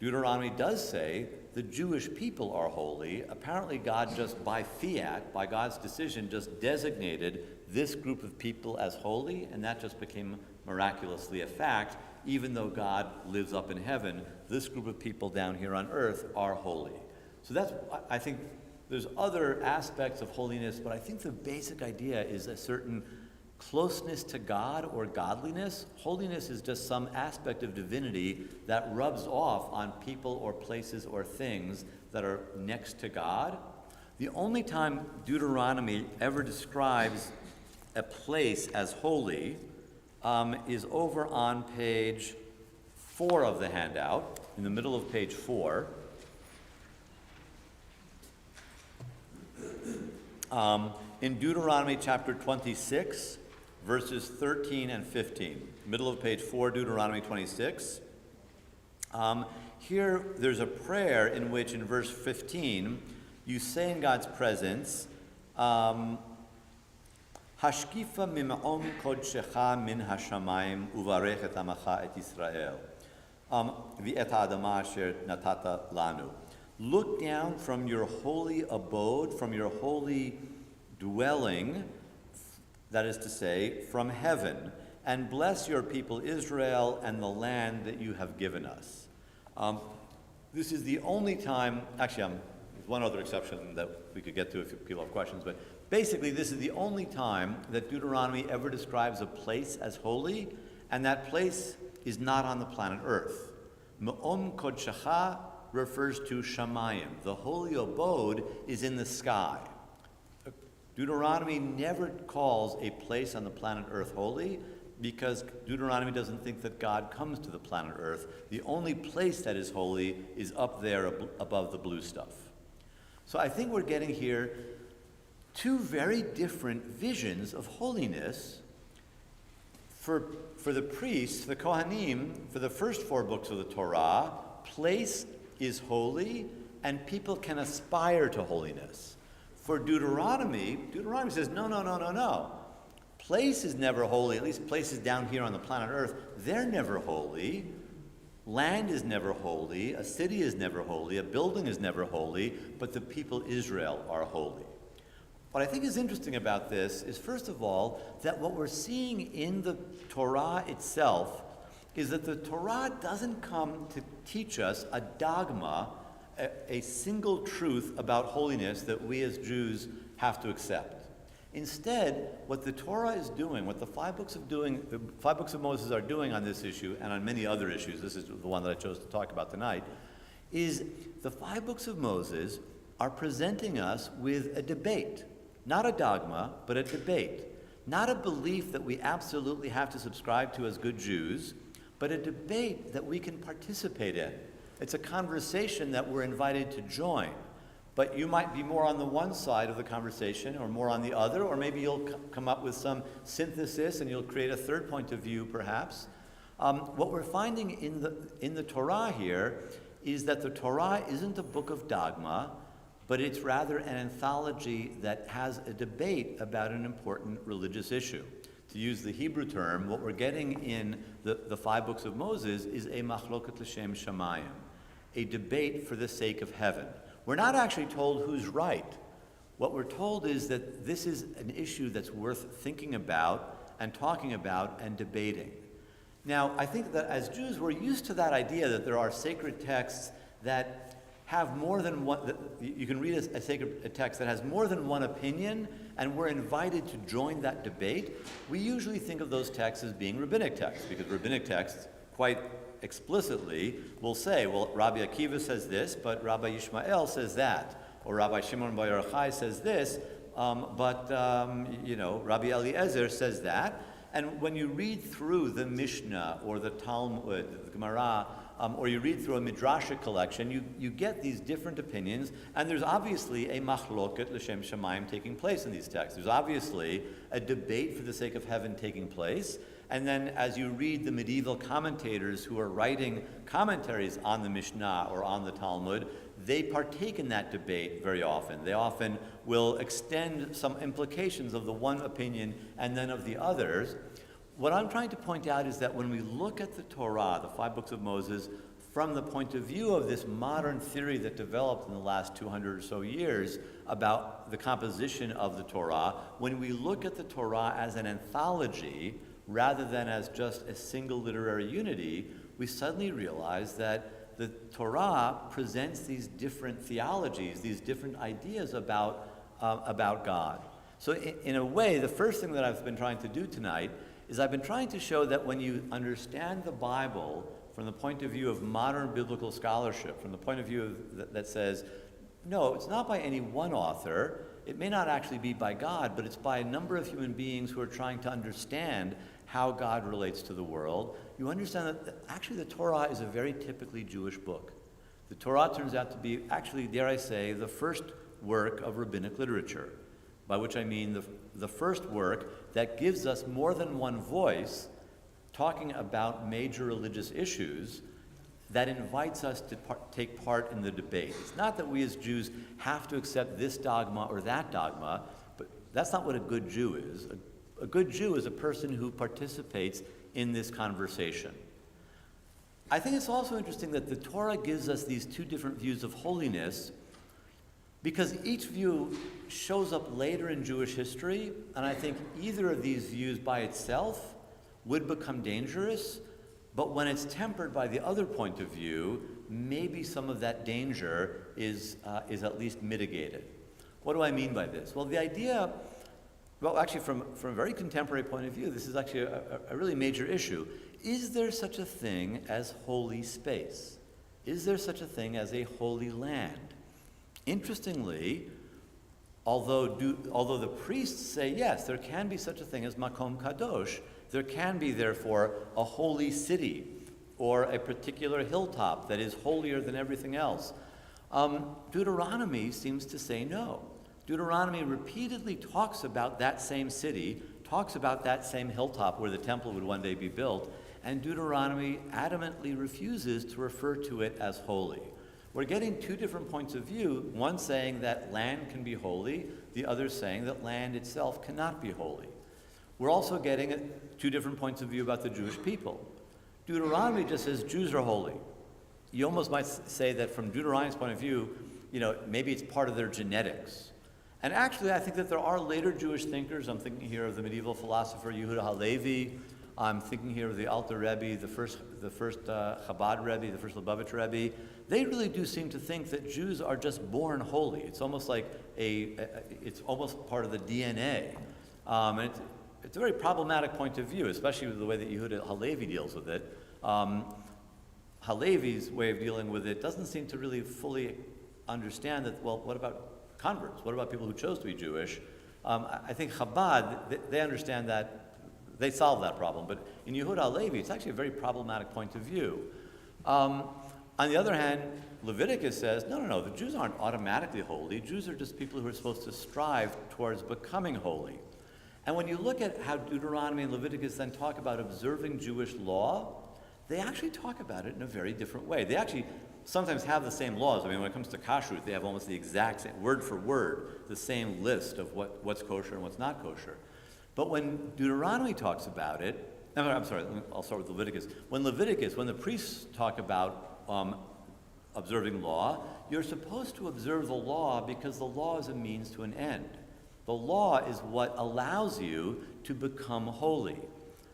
Deuteronomy does say the Jewish people are holy. Apparently God just by fiat, by God's decision, just designated this group of people as holy, and that just became miraculously a fact. Even though God lives up in heaven, this group of people down here on earth are holy. So I think there's other aspects of holiness, but I think the basic idea is a certain closeness to God or godliness. Holiness is just some aspect of divinity that rubs off on people or places or things that are next to God. The only time Deuteronomy ever describes a place as holy is over on page 4 of the handout, in the middle of page 4. In Deuteronomy chapter 26, verses 13 and 15, middle of page 4, Deuteronomy 26. Here there's a prayer in which, in verse 15, you say in God's presence, Hashkifa mim'om kodshecha min hashamayim uvarech et amacha et Yisrael v'et ha'adama asher natata lanu. Look down from your holy abode, from your holy dwelling, that is to say, from heaven, and bless your people Israel and the land that you have given us. This is the only time, actually, there's one other exception that we could get to if people have questions, but basically this is the only time that Deuteronomy ever describes a place as holy, and that place is not on the planet Earth. Me'om kodshecha refers to Shamayim. The holy abode is in the sky. Deuteronomy never calls a place on the planet Earth holy, because Deuteronomy doesn't think that God comes to the planet Earth. The only place that is holy is up there above the blue stuff. So I think we're getting here two very different visions of holiness. For the priests, the Kohanim, for the first 4 books of the Torah, place is holy and people can aspire to holiness. For Deuteronomy says, no. Place is never holy, at least places down here on the planet Earth, they're never holy. Land is never holy, a city is never holy, a building is never holy, but the people Israel are holy. What I think is interesting about this is, first of all, that what we're seeing in the Torah itself is that the Torah doesn't come to teach us a dogma, a single truth about holiness that we as Jews have to accept. Instead, what the Torah is doing, what the 5 books of Moses are doing on this issue and on many other issues, this is the one that I chose to talk about tonight, is the 5 books of Moses are presenting us with a debate. Not a dogma, but a debate. Not a belief that we absolutely have to subscribe to as good Jews, but a debate that we can participate in. It's a conversation that we're invited to join. but you might be more on the one side of the conversation or more on the other, or maybe you'll come up with some synthesis and you'll create a third point of view, perhaps. What we're finding in the Torah here is that the Torah isn't a book of dogma, but it's rather an anthology that has a debate about an important religious issue. To use the Hebrew term, what we're getting in the 5 books of Moses is a machloket l'shem shamayim, a debate for the sake of heaven. We're not actually told who's right. What we're told is that this is an issue that's worth thinking about and talking about and debating. Now, I think that as Jews, we're used to that idea that there are sacred texts that have more than one, you can read a sacred text that has more than one opinion, and we're invited to join that debate. We usually think of those texts as being rabbinic texts, because rabbinic texts quite explicitly will say, well, Rabbi Akiva says this, but Rabbi Yishmael says that, or Rabbi Shimon Bar Yochai says this, but Rabbi Eliezer says that. And when you read through the Mishnah or the Talmud, the Gemara, or you read through a Midrashic collection, you get these different opinions, and there's obviously a machloket l'shem shamayim taking place in these texts. There's obviously a debate for the sake of heaven taking place, and then as you read the medieval commentators who are writing commentaries on the Mishnah or on the Talmud, they partake in that debate very often. They often will extend some implications of the one opinion and then of the others. What I'm trying to point out is that when we look at the Torah, the 5 books of Moses, from the point of view of this modern theory that developed in the last 200 or so years about the composition of the Torah, when we look at the Torah as an anthology rather than as just a single literary unity, we suddenly realize that the Torah presents these different theologies, these different ideas about God. So in a way, the first thing that I've been trying to do tonight is I've been trying to show that when you understand the Bible from the point of view of modern biblical scholarship, from the point of view that says, no, it's not by any one author, it may not actually be by God, but it's by a number of human beings who are trying to understand how God relates to the world, you understand that actually the Torah is a very typically Jewish book. The Torah turns out to be, actually, dare I say, the first work of rabbinic literature, by which I mean the first work that gives us more than one voice talking about major religious issues that invites us to take part in the debate. It's not that we as Jews have to accept this dogma or that dogma, but that's not what a good Jew is. A good Jew is a person who participates in this conversation. I think it's also interesting that the Torah gives us these 2 different views of holiness, because each view shows up later in Jewish history, and I think either of these views by itself would become dangerous, but when it's tempered by the other point of view, maybe some of that danger is at least mitigated. What do I mean by this? Well, the idea, well, actually from a very contemporary point of view, this is actually a really major issue. Is there such a thing as holy space? Is there such a thing as a holy land? Interestingly, although the priests say yes, there can be such a thing as Makom Kadosh, there can be therefore a holy city or a particular hilltop that is holier than everything else. Deuteronomy seems to say no. Deuteronomy repeatedly talks about that same city, talks about that same hilltop where the temple would one day be built, and Deuteronomy adamantly refuses to refer to it as holy. We're getting 2 different points of view, one saying that land can be holy, the other saying that land itself cannot be holy. We're also getting 2 different points of view about the Jewish people. Deuteronomy just says Jews are holy. You almost might say that from Deuteronomy's point of view, maybe it's part of their genetics. And actually, I think that there are later Jewish thinkers. I'm thinking here of the medieval philosopher Yehuda Halevi. I'm thinking here of the Alter Rebbe, the first Chabad Rebbe, the first Lubavitch Rebbe. They really do seem to think that Jews are just born holy. It's almost like it's almost part of the DNA. And it's a very problematic point of view, especially with the way that Yehuda Halevi deals with it. Halevi's way of dealing with it doesn't seem to really fully understand that, well, what about converts? What about people who chose to be Jewish? I think Chabad, they understand that, they solve that problem. But in Yehuda Halevi, it's actually a very problematic point of view. On the other hand, Leviticus says, no, the Jews aren't automatically holy. Jews are just people who are supposed to strive towards becoming holy. And when you look at how Deuteronomy and Leviticus then talk about observing Jewish law, they actually talk about it in a very different way. They actually sometimes have the same laws. I mean, when it comes to kashrut, they have almost the exact same, word for word, the same list of what's kosher and what's not kosher. But when Deuteronomy talks about it, I'm sorry, I'll start with Leviticus. When the priests talk about observing law, you're supposed to observe the law because the law is a means to an end. The law is what allows you to become holy.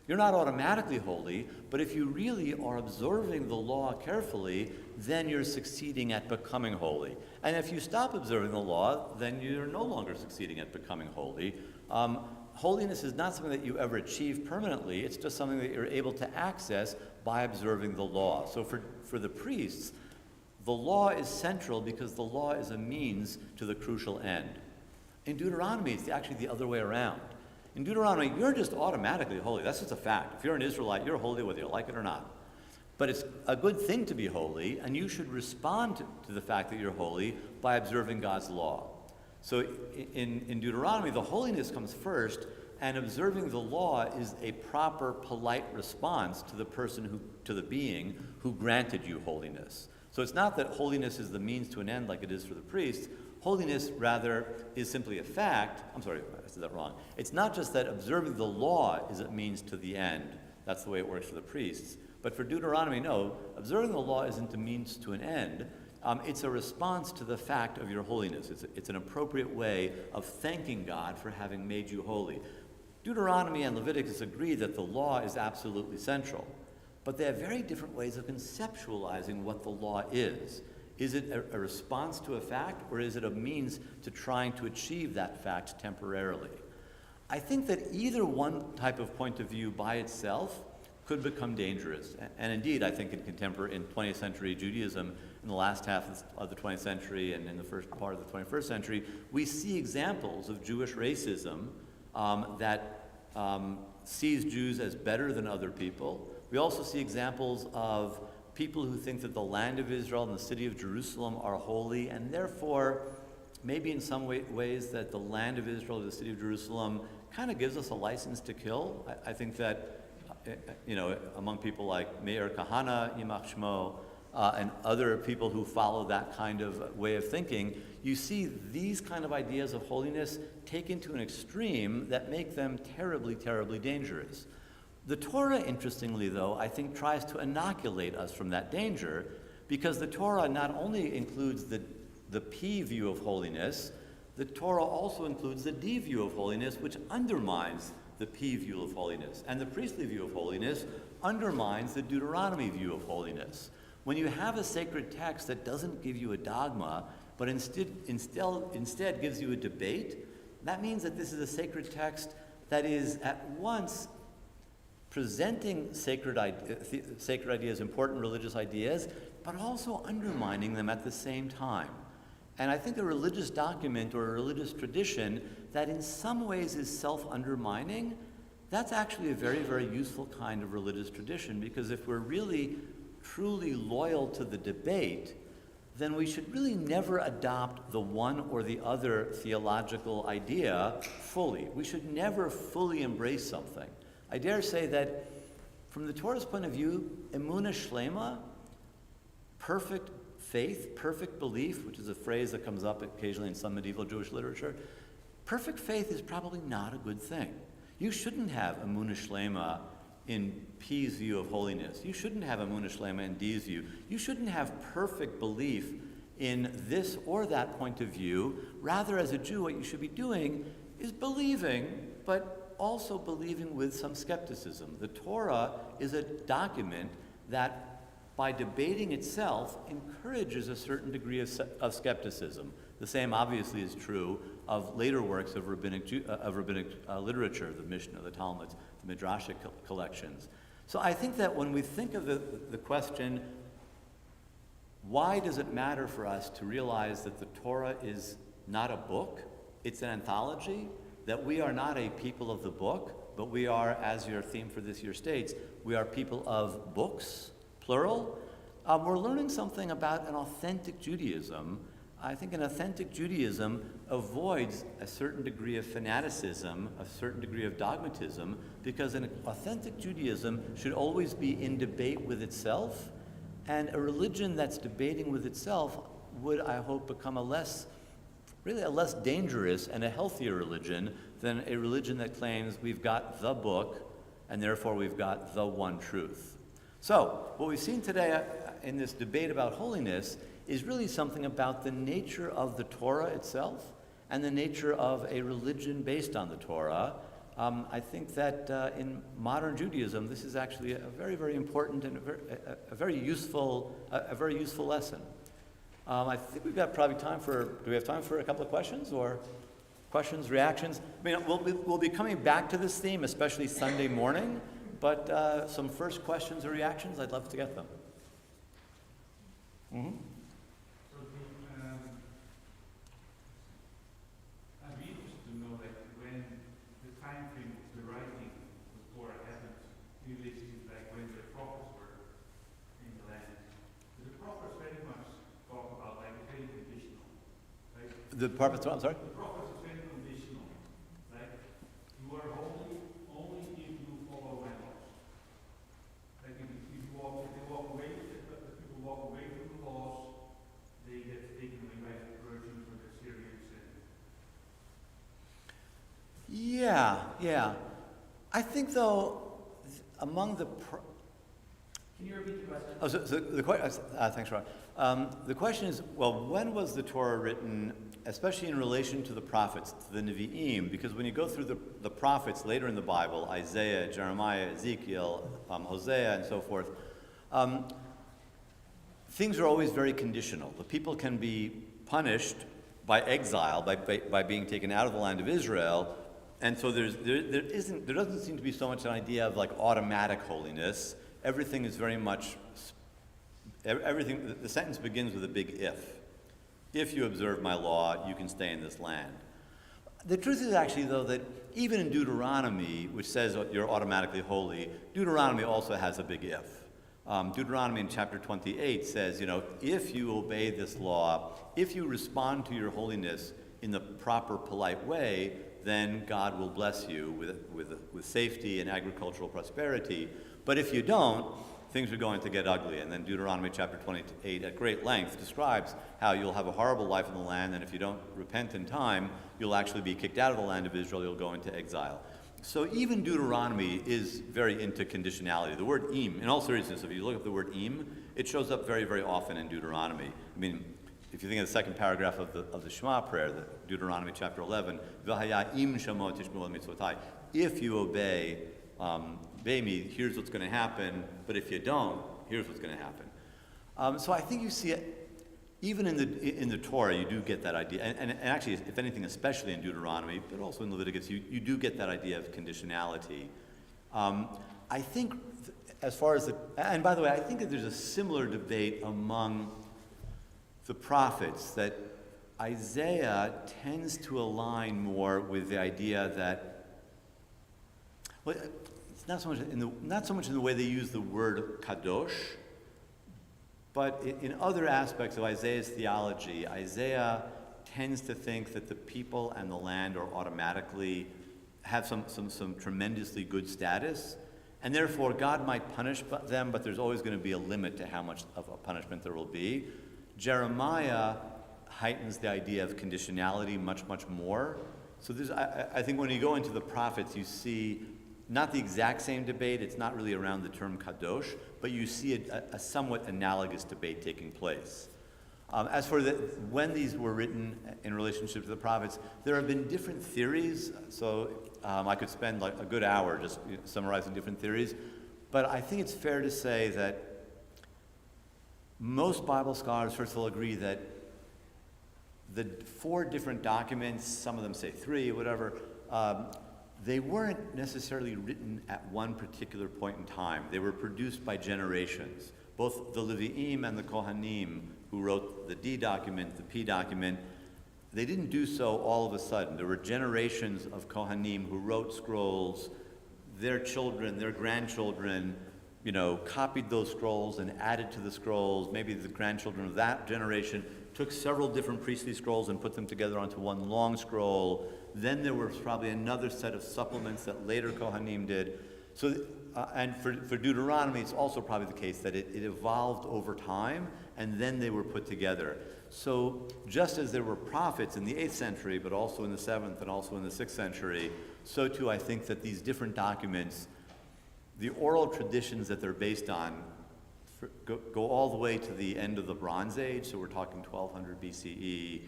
You're not automatically holy, but if you really are observing the law carefully, then you're succeeding at becoming holy. And if you stop observing the law, then you're no longer succeeding at becoming holy. Holiness is not something that you ever achieve permanently. It's just something that you're able to access by observing the law. So for the priests, the law is central because the law is a means to the crucial end. In Deuteronomy, it's actually the other way around. In Deuteronomy, you're just automatically holy. That's just a fact. If you're an Israelite, you're holy whether you like it or not. But it's a good thing to be holy, and you should respond to the fact that you're holy by observing God's law. So in Deuteronomy, the holiness comes first, and observing the law is a proper, polite response to the person to the being who granted you holiness. So it's not that holiness is the means to an end like it is for the priests. Holiness, rather, is simply a fact. I'm sorry, I said that wrong. It's not just that observing the law is a means to the end. That's the way it works for the priests. But for Deuteronomy, no, observing the law isn't a means to an end. It's a response to the fact of your holiness. It's an appropriate way of thanking God for having made you holy. Deuteronomy and Leviticus agree that the law is absolutely central, but they have very different ways of conceptualizing what the law is. Is it a response to a fact, or is it a means to trying to achieve that fact temporarily? I think that either one type of point of view by itself could become dangerous. And indeed, I think in 20th century Judaism, in the last half of the 20th century and in the first part of the 21st century, we see examples of Jewish racism that sees Jews as better than other people. We also see examples of people who think that the land of Israel and the city of Jerusalem are holy, and therefore, maybe in some ways that the land of Israel or the city of Jerusalem kind of gives us a license to kill. I think that, among people like Meir Kahana, Yimach Shmo, and other people who follow that kind of way of thinking, you see these kind of ideas of holiness taken to an extreme that make them terribly, terribly dangerous. The Torah, interestingly, though, I think tries to inoculate us from that danger, because the Torah not only includes the P view of holiness, the Torah also includes the D view of holiness, which undermines the P view of holiness. And the priestly view of holiness undermines the Deuteronomy view of holiness. When you have a sacred text that doesn't give you a dogma, but instead gives you a debate, that means that this is a sacred text that is at once presenting sacred ideas, important religious ideas, but also undermining them at the same time. And I think a religious document or a religious tradition that in some ways is self-undermining, that's actually a very, very useful kind of religious tradition, because if we're really, truly loyal to the debate, then we should really never adopt the one or the other theological idea fully. We should never fully embrace something. I dare say that from the Torah's point of view, emunah shlema, perfect faith, perfect belief, which is a phrase that comes up occasionally in some medieval Jewish literature, perfect faith is probably not a good thing. You shouldn't have emunah shlema in P's view of holiness. You shouldn't have emunah shlema in D's view. You shouldn't have perfect belief in this or that point of view. Rather, as a Jew, what you should be doing is believing, but also believing with some skepticism. The Torah is a document that, by debating itself, encourages a certain degree of skepticism. The same, obviously, is true of later works of rabbinic literature, the Mishnah, the Talmud, the Midrashic collections. So I think that when we think of the question, why does it matter for us to realize that the Torah is not a book, it's an anthology, that we are not a people of the book, but we are, as your theme for this year states, we are people of books, plural. we're learning something about an authentic Judaism. I think an authentic Judaism avoids a certain degree of fanaticism, a certain degree of dogmatism, because an authentic Judaism should always be in debate with itself, and a religion that's debating with itself would, I hope, become a less dangerous and a healthier religion than a religion that claims we've got the book, and therefore we've got the one truth. So, what we've seen today in this debate about holiness is really something about the nature of the Torah itself and the nature of a religion based on the Torah. I think that in modern Judaism, this is actually a very, very important and a very useful lesson. I think we've got probably time for, do we have time for a couple of questions or questions, reactions? I mean, we'll be coming back to this theme, especially Sunday morning, but some first questions or reactions, I'd love to get them. Mm-hmm. I'd be interested to know, like, when the time frame of the writing of the Torah hasn't really seemed like when the prophets were in the land. The prophets very much talk about, like, very conditional, right? The prophets, I'm sorry? The prophets are very conditional. Like, you are holy only if you follow my laws. Like, if they walk away, if people walk away from the laws, they get taken away by the Persians or the Syrians. Yeah. I think, though, among the... Can you repeat the question? Oh, so the question, thanks, Ron. The question is, well, when was the Torah written, especially in relation to the prophets, to the Nevi'im? Because when you go through the prophets later in the Bible, Isaiah, Jeremiah, Ezekiel, Hosea, and so forth, things are always very conditional. The people can be punished by exile, by being taken out of the land of Israel, and so there doesn't seem to be so much an idea of like automatic holiness. Everything is very much, the sentence begins with a big if. If you observe my law, you can stay in this land. The truth is actually, though, that even in Deuteronomy, which says you're automatically holy, Deuteronomy also has a big if. Deuteronomy in chapter 28 says, if you obey this law, if you respond to your holiness in the proper, polite way, then God will bless you with safety and agricultural prosperity. But if you don't, things are going to get ugly. And then Deuteronomy chapter 28 at great length describes how you'll have a horrible life in the land, and if you don't repent in time, you'll actually be kicked out of the land of Israel, you'll go into exile. So even Deuteronomy is very into conditionality. The word im, in all seriousness, if you look up the word im, it shows up very, very often in Deuteronomy. I mean, if you think of the second paragraph of the Shema prayer, the Deuteronomy chapter 11, V'haya im shamo tishmu mitzvotai. If you obey me, here's what's going to happen, but if you don't, here's what's going to happen. So I think you see it, even in the Torah, you do get that idea, and actually, if anything, especially in Deuteronomy, but also in Leviticus, you do get that idea of conditionality. I think, as far as and by the way, I think that there's a similar debate among the prophets, that Isaiah tends to align more with the idea that, well, it's not so much in the way they use the word kadosh, but in other aspects of Isaiah's theology, Isaiah tends to think that the people and the land are automatically have some tremendously good status, and therefore God might punish them, but there's always going to be a limit to how much of a punishment there will be. Jeremiah heightens the idea of conditionality much, much more. So I think when you go into the prophets, you see not the exact same debate. It's not really around the term kadosh, but you see a somewhat analogous debate taking place. As for when these were written in relationship to the prophets, there have been different theories. So I could spend like a good hour just summarizing different theories. But I think it's fair to say that most Bible scholars, first of all, agree that the 4 different documents, some of them say 3, whatever, they weren't necessarily written at one particular point in time. They were produced by generations. Both the Levi'im and the Kohanim, who wrote the D document, the P document, they didn't do so all of a sudden. There were generations of Kohanim who wrote scrolls, their children, their grandchildren, copied those scrolls and added to the scrolls. Maybe the grandchildren of that generation took several different priestly scrolls and put them together onto one long scroll. Then there was probably another set of supplements that later Kohanim did. So, and for Deuteronomy, it's also probably the case that it evolved over time, and then they were put together. So just as there were prophets in the 8th century, but also in the 7th and also in the 6th century, so too I think that these different documents, the oral traditions that they're based on, go all the way to the end of the Bronze Age, so we're talking 1200 BCE.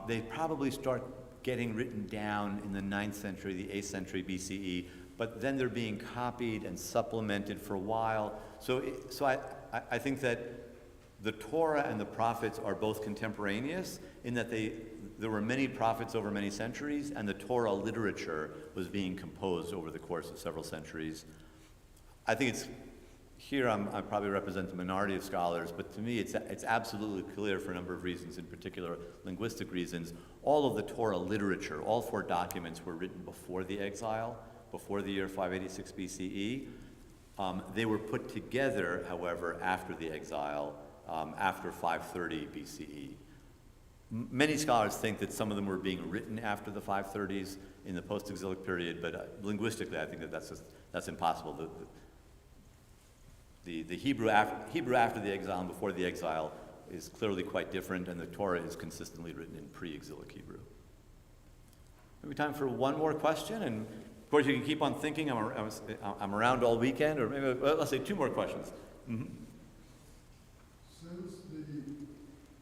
They probably start getting written down in the 9th century, the 8th century BCE, but then they're being copied and supplemented for a while. So I think that the Torah and the prophets are both contemporaneous in that there were many prophets over many centuries, and the Torah literature was being composed over the course of several centuries. I think I probably represent the minority of scholars, but to me it's absolutely clear for a number of reasons, in particular linguistic reasons. All of the Torah literature, all 4 documents were written before the exile, before the year 586 BCE. They were put together, however, after the exile, after 530 BCE. Many scholars think that some of them were being written after the 530s in the post-exilic period, but linguistically I think that's impossible. The Hebrew after the exile and before the exile is clearly quite different, and the Torah is consistently written in pre-exilic Hebrew. Maybe time for one more question, and of course you can keep on thinking. I'm around all weekend, or maybe let's say 2 more questions. Mm-hmm. Since the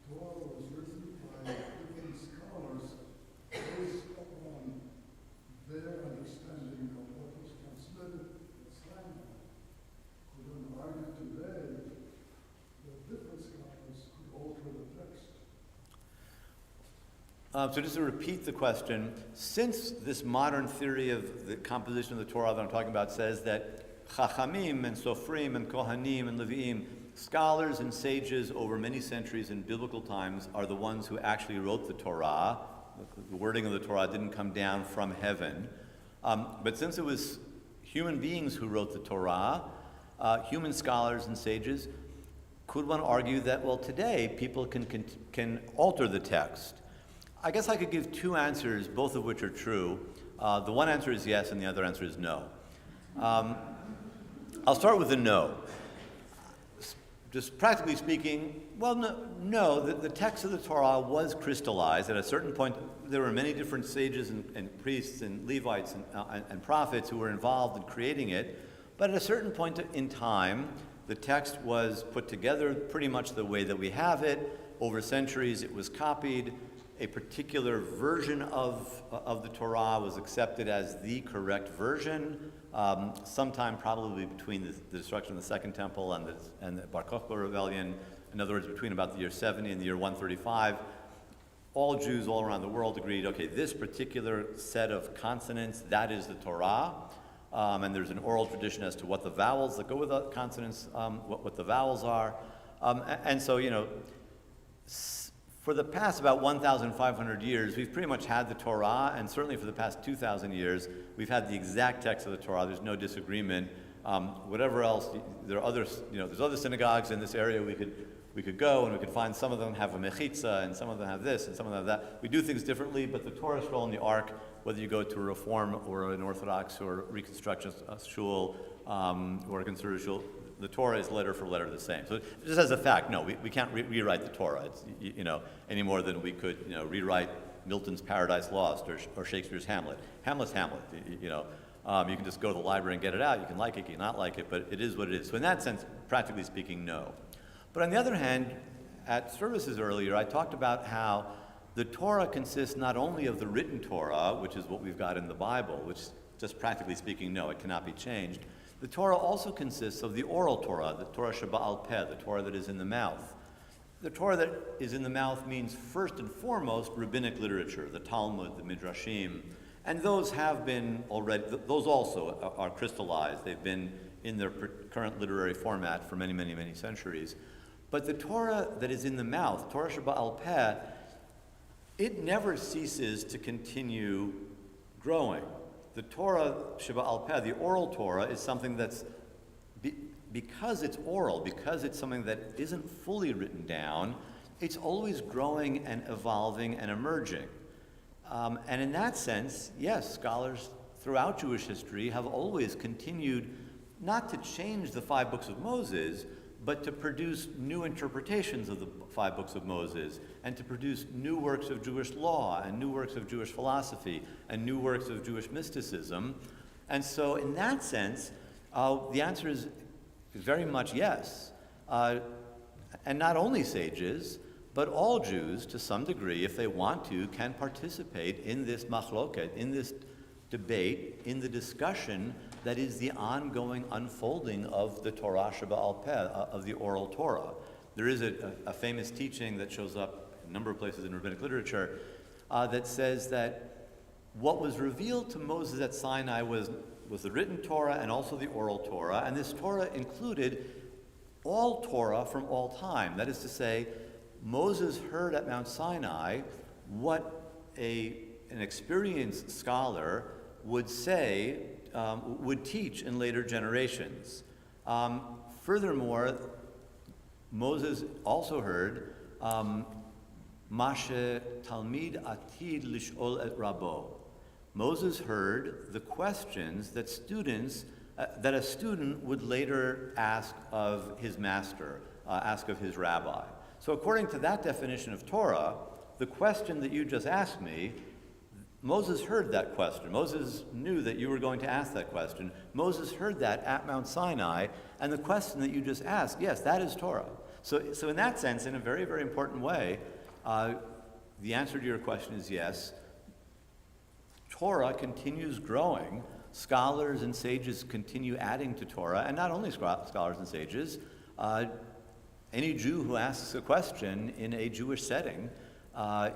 Torah was written by different scholars based upon their understanding of what was considered Islamic, could one argue today that different scholars could alter the text? So just to repeat the question, since this modern theory of the composition of the Torah that I'm talking about says that Chachamim and Sofrim and Kohanim and Leviim, scholars and sages over many centuries in biblical times, are the ones who actually wrote the Torah. The wording of the Torah didn't come down from heaven. But since it was human beings who wrote the Torah, human scholars and sages, could one argue that, well, today people can alter the text? I guess I could give 2 answers, both of which are true. The one answer is yes, and the other answer is no. I'll start with the no. Just practically speaking, well, no, the text of the Torah was crystallized. At a certain point, there were many different sages and priests and Levites and prophets who were involved in creating it. But at a certain point in time, the text was put together pretty much the way that we have it. Over centuries, it was copied. A particular version of the Torah was accepted as the correct version. Sometime probably between the destruction of the Second Temple and the Bar Kokhba rebellion, in other words, between about the year 70 and the year 135, all Jews all around the world agreed, okay, this particular set of consonants, that is the Torah, and there's an oral tradition as to what the vowels that go with the consonants, what the vowels are, and so, for the past about 1,500 years, we've pretty much had the Torah, and certainly for the past 2,000 years, we've had the exact text of the Torah. There's no disagreement. Whatever else, there are others. There's other synagogues in this area we could go, and we could find some of them have a mechitza, and some of them have this, and some of them have that. We do things differently, but the Torah scroll and the Ark, whether you go to a Reform or an Orthodox or Reconstructionist shul or a conservative shul, the Torah is letter for letter the same. So just as a fact, no, we can't rewrite the Torah. It's, any more than we could, rewrite Milton's Paradise Lost or Shakespeare's Hamlet. Hamlet's Hamlet. You can just go to the library and get it out. You can like it, you can not like it, but it is what it is. So in that sense, practically speaking, no. But on the other hand, at services earlier, I talked about how the Torah consists not only of the written Torah, which is what we've got in the Bible, which just practically speaking, no, it cannot be changed. The Torah also consists of the oral Torah, the Torah Sheba'al Peh, the Torah that is in the mouth. The Torah that is in the mouth means first and foremost rabbinic literature, the Talmud, the Midrashim, and those have been already, those also are crystallized. They've been in their current literary format for many, many, many centuries. But the Torah that is in the mouth, Torah Sheba'al Peh, it never ceases to continue growing. The Torah Sheba'al Peh, the oral Torah, is something that's because it's oral, because it's something that isn't fully written down, it's always growing and evolving and emerging. And in that sense, yes, scholars throughout Jewish history have always continued not to change the 5 books of Moses, but to produce new interpretations of the 5 books of Moses, and to produce new works of Jewish law, and new works of Jewish philosophy, and new works of Jewish mysticism. And so in that sense, the answer is very much yes. And not only sages, but all Jews, to some degree, if they want to, can participate in this machloket, in this debate, in the discussion that is the ongoing unfolding of the Torah Sheba'al Peh, of the oral Torah. There is a famous teaching that shows up in a number of places in rabbinic literature that says that what was revealed to Moses at Sinai was the written Torah and also the oral Torah, and this Torah included all Torah from all time. That is to say, Moses heard at Mount Sinai what an experienced scholar would say, would teach in later generations. Furthermore, Moses also heard Mashe Talmid Atid Lish'ol et Rabbo. Moses heard the questions that that a student would later ask of his master, ask of his rabbi. So according to that definition of Torah, the question that you just asked me, Moses heard that question. Moses knew that you were going to ask that question. Moses heard that at Mount Sinai, and the question that you just asked, yes, that is Torah. So in that sense, in a very, very important way, the answer to your question is yes. Torah continues growing. Scholars and sages continue adding to Torah, and not only scholars and sages. Any Jew who asks a question in a Jewish setting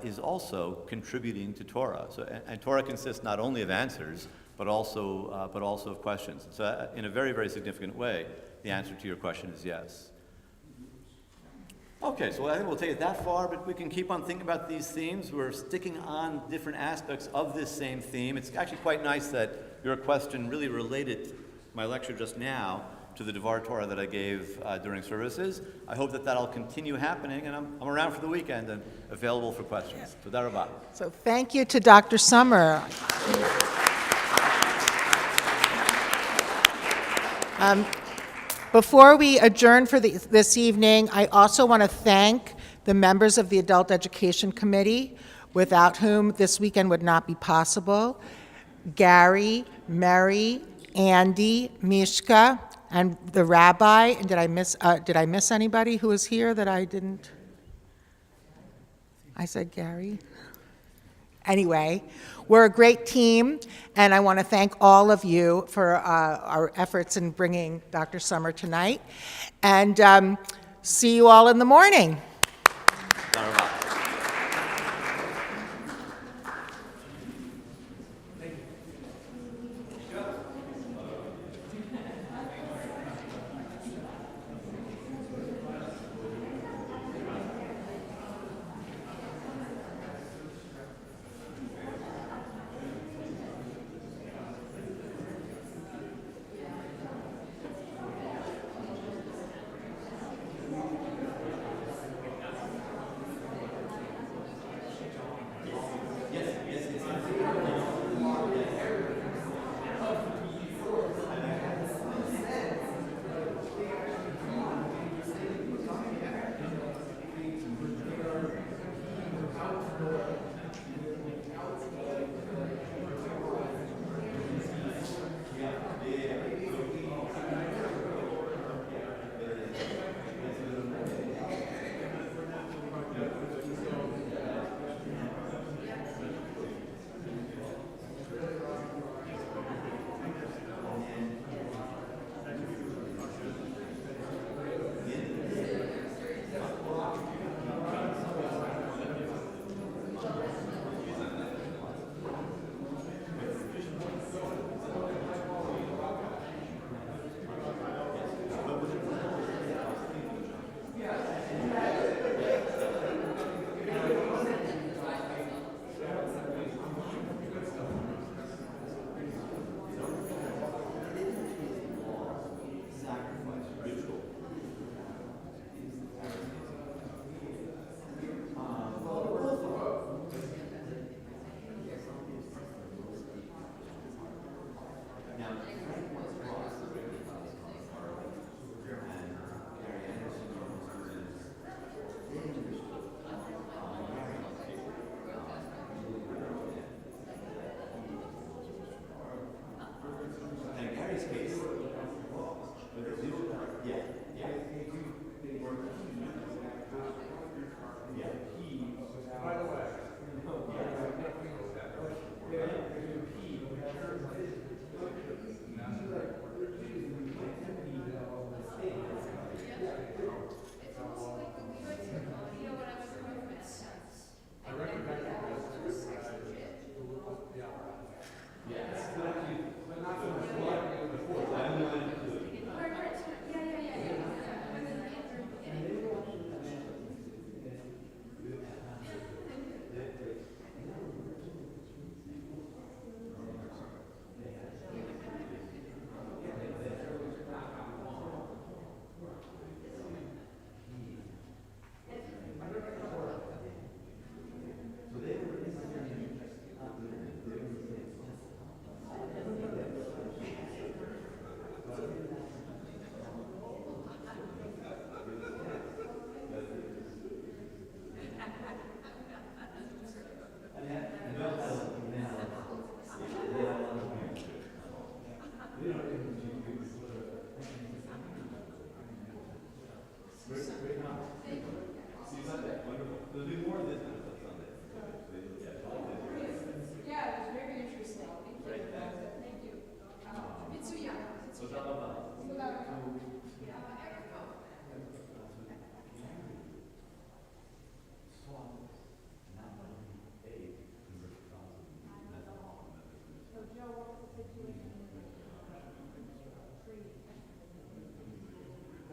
is also contributing to Torah. And Torah consists not only of answers, but also of questions. So in a very, very significant way, the answer to your question is yes. Okay, so I think we'll take it that far, but we can keep on thinking about these themes. We're sticking on different aspects of this same theme. It's actually quite nice that your question really related my lecture just now to the Devar Torah that I gave during services. I hope that that'll continue happening, and I'm around for the weekend and available for questions. Toda rabah. So thank you to Dr. Summer. Before we adjourn for this evening, I also want to thank the members of the Adult Education Committee, without whom this weekend would not be possible. Gary, Mary, Andy, Mishka, and the rabbi. And did I miss anybody who was here that I didn't? I said Gary. Anyway, we're a great team, and I want to thank all of you for our efforts in bringing Dr. Summer tonight. And see you all in the morning.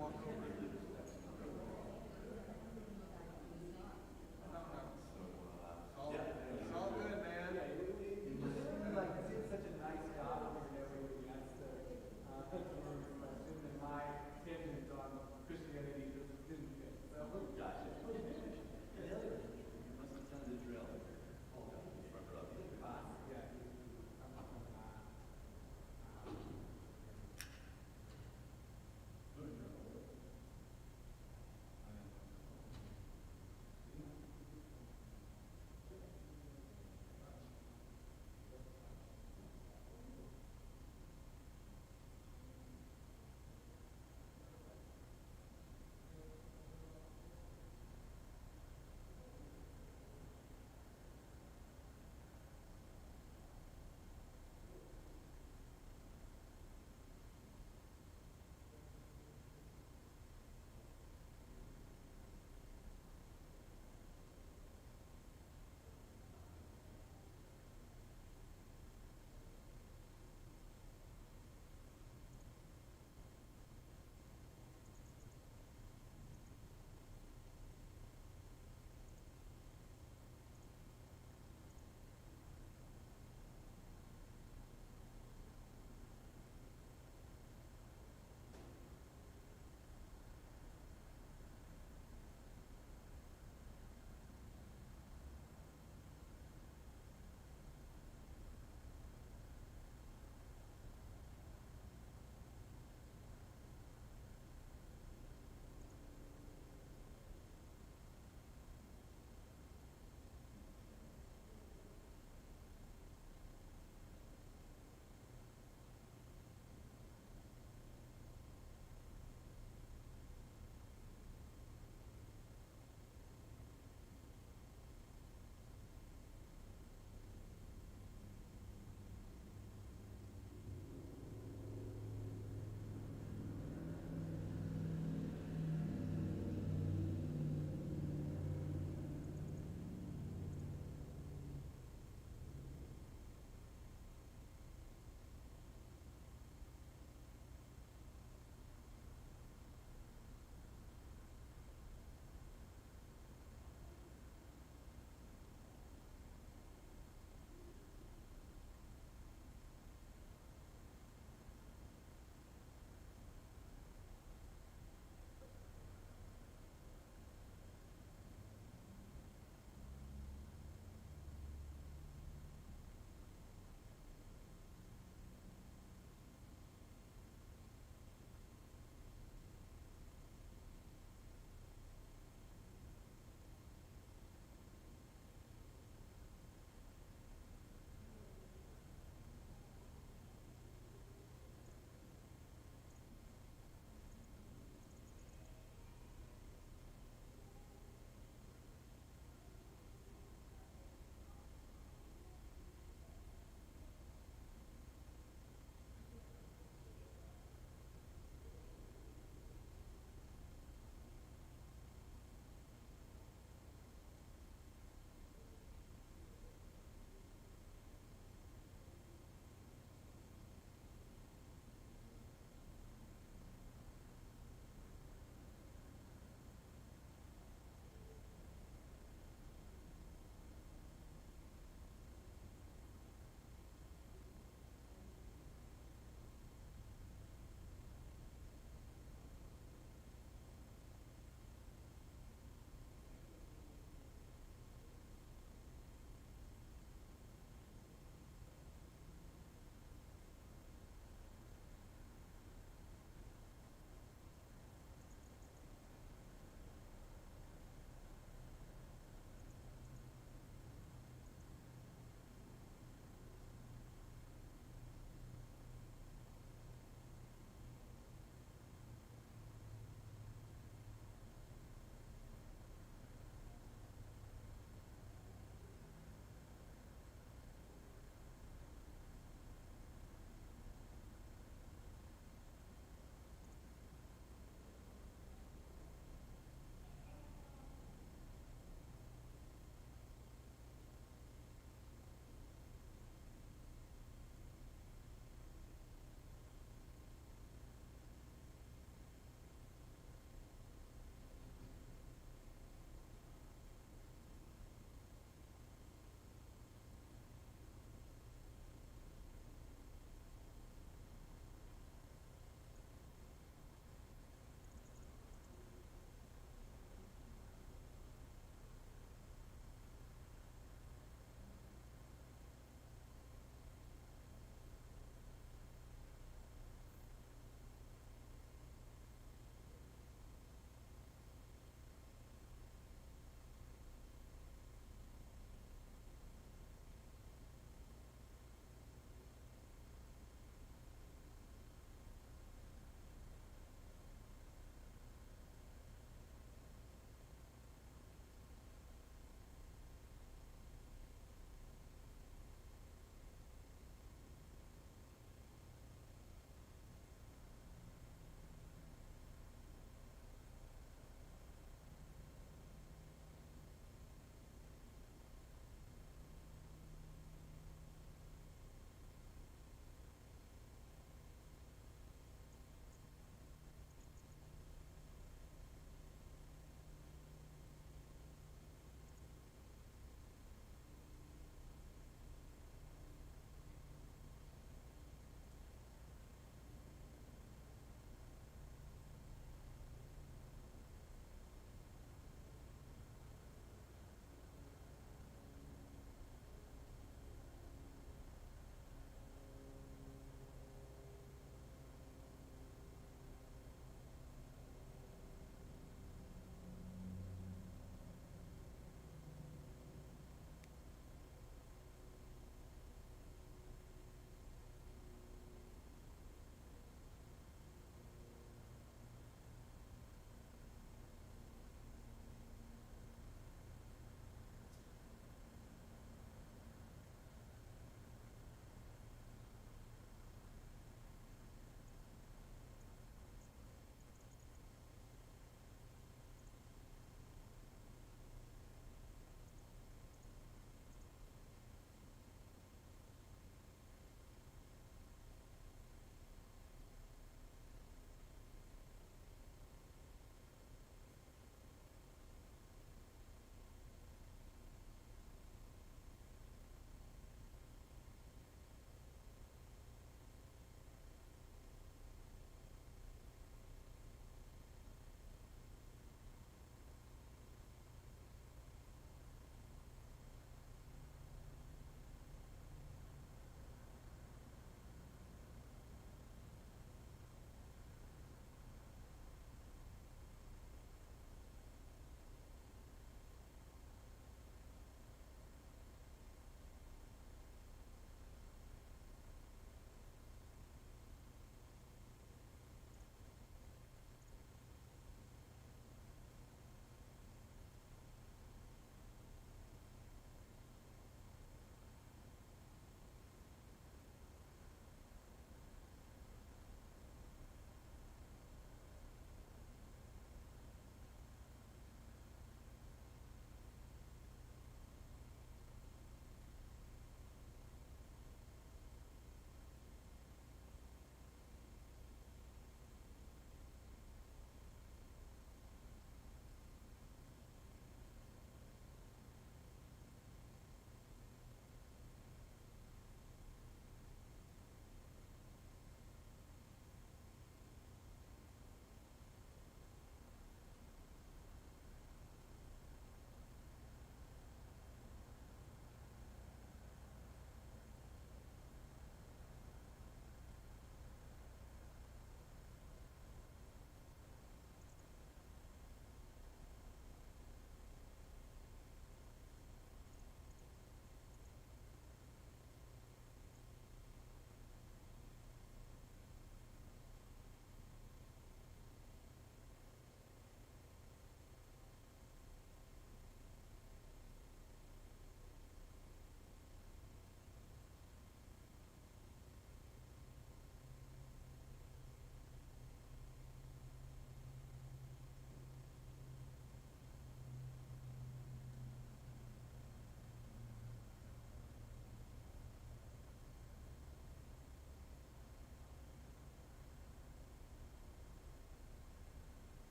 walk over.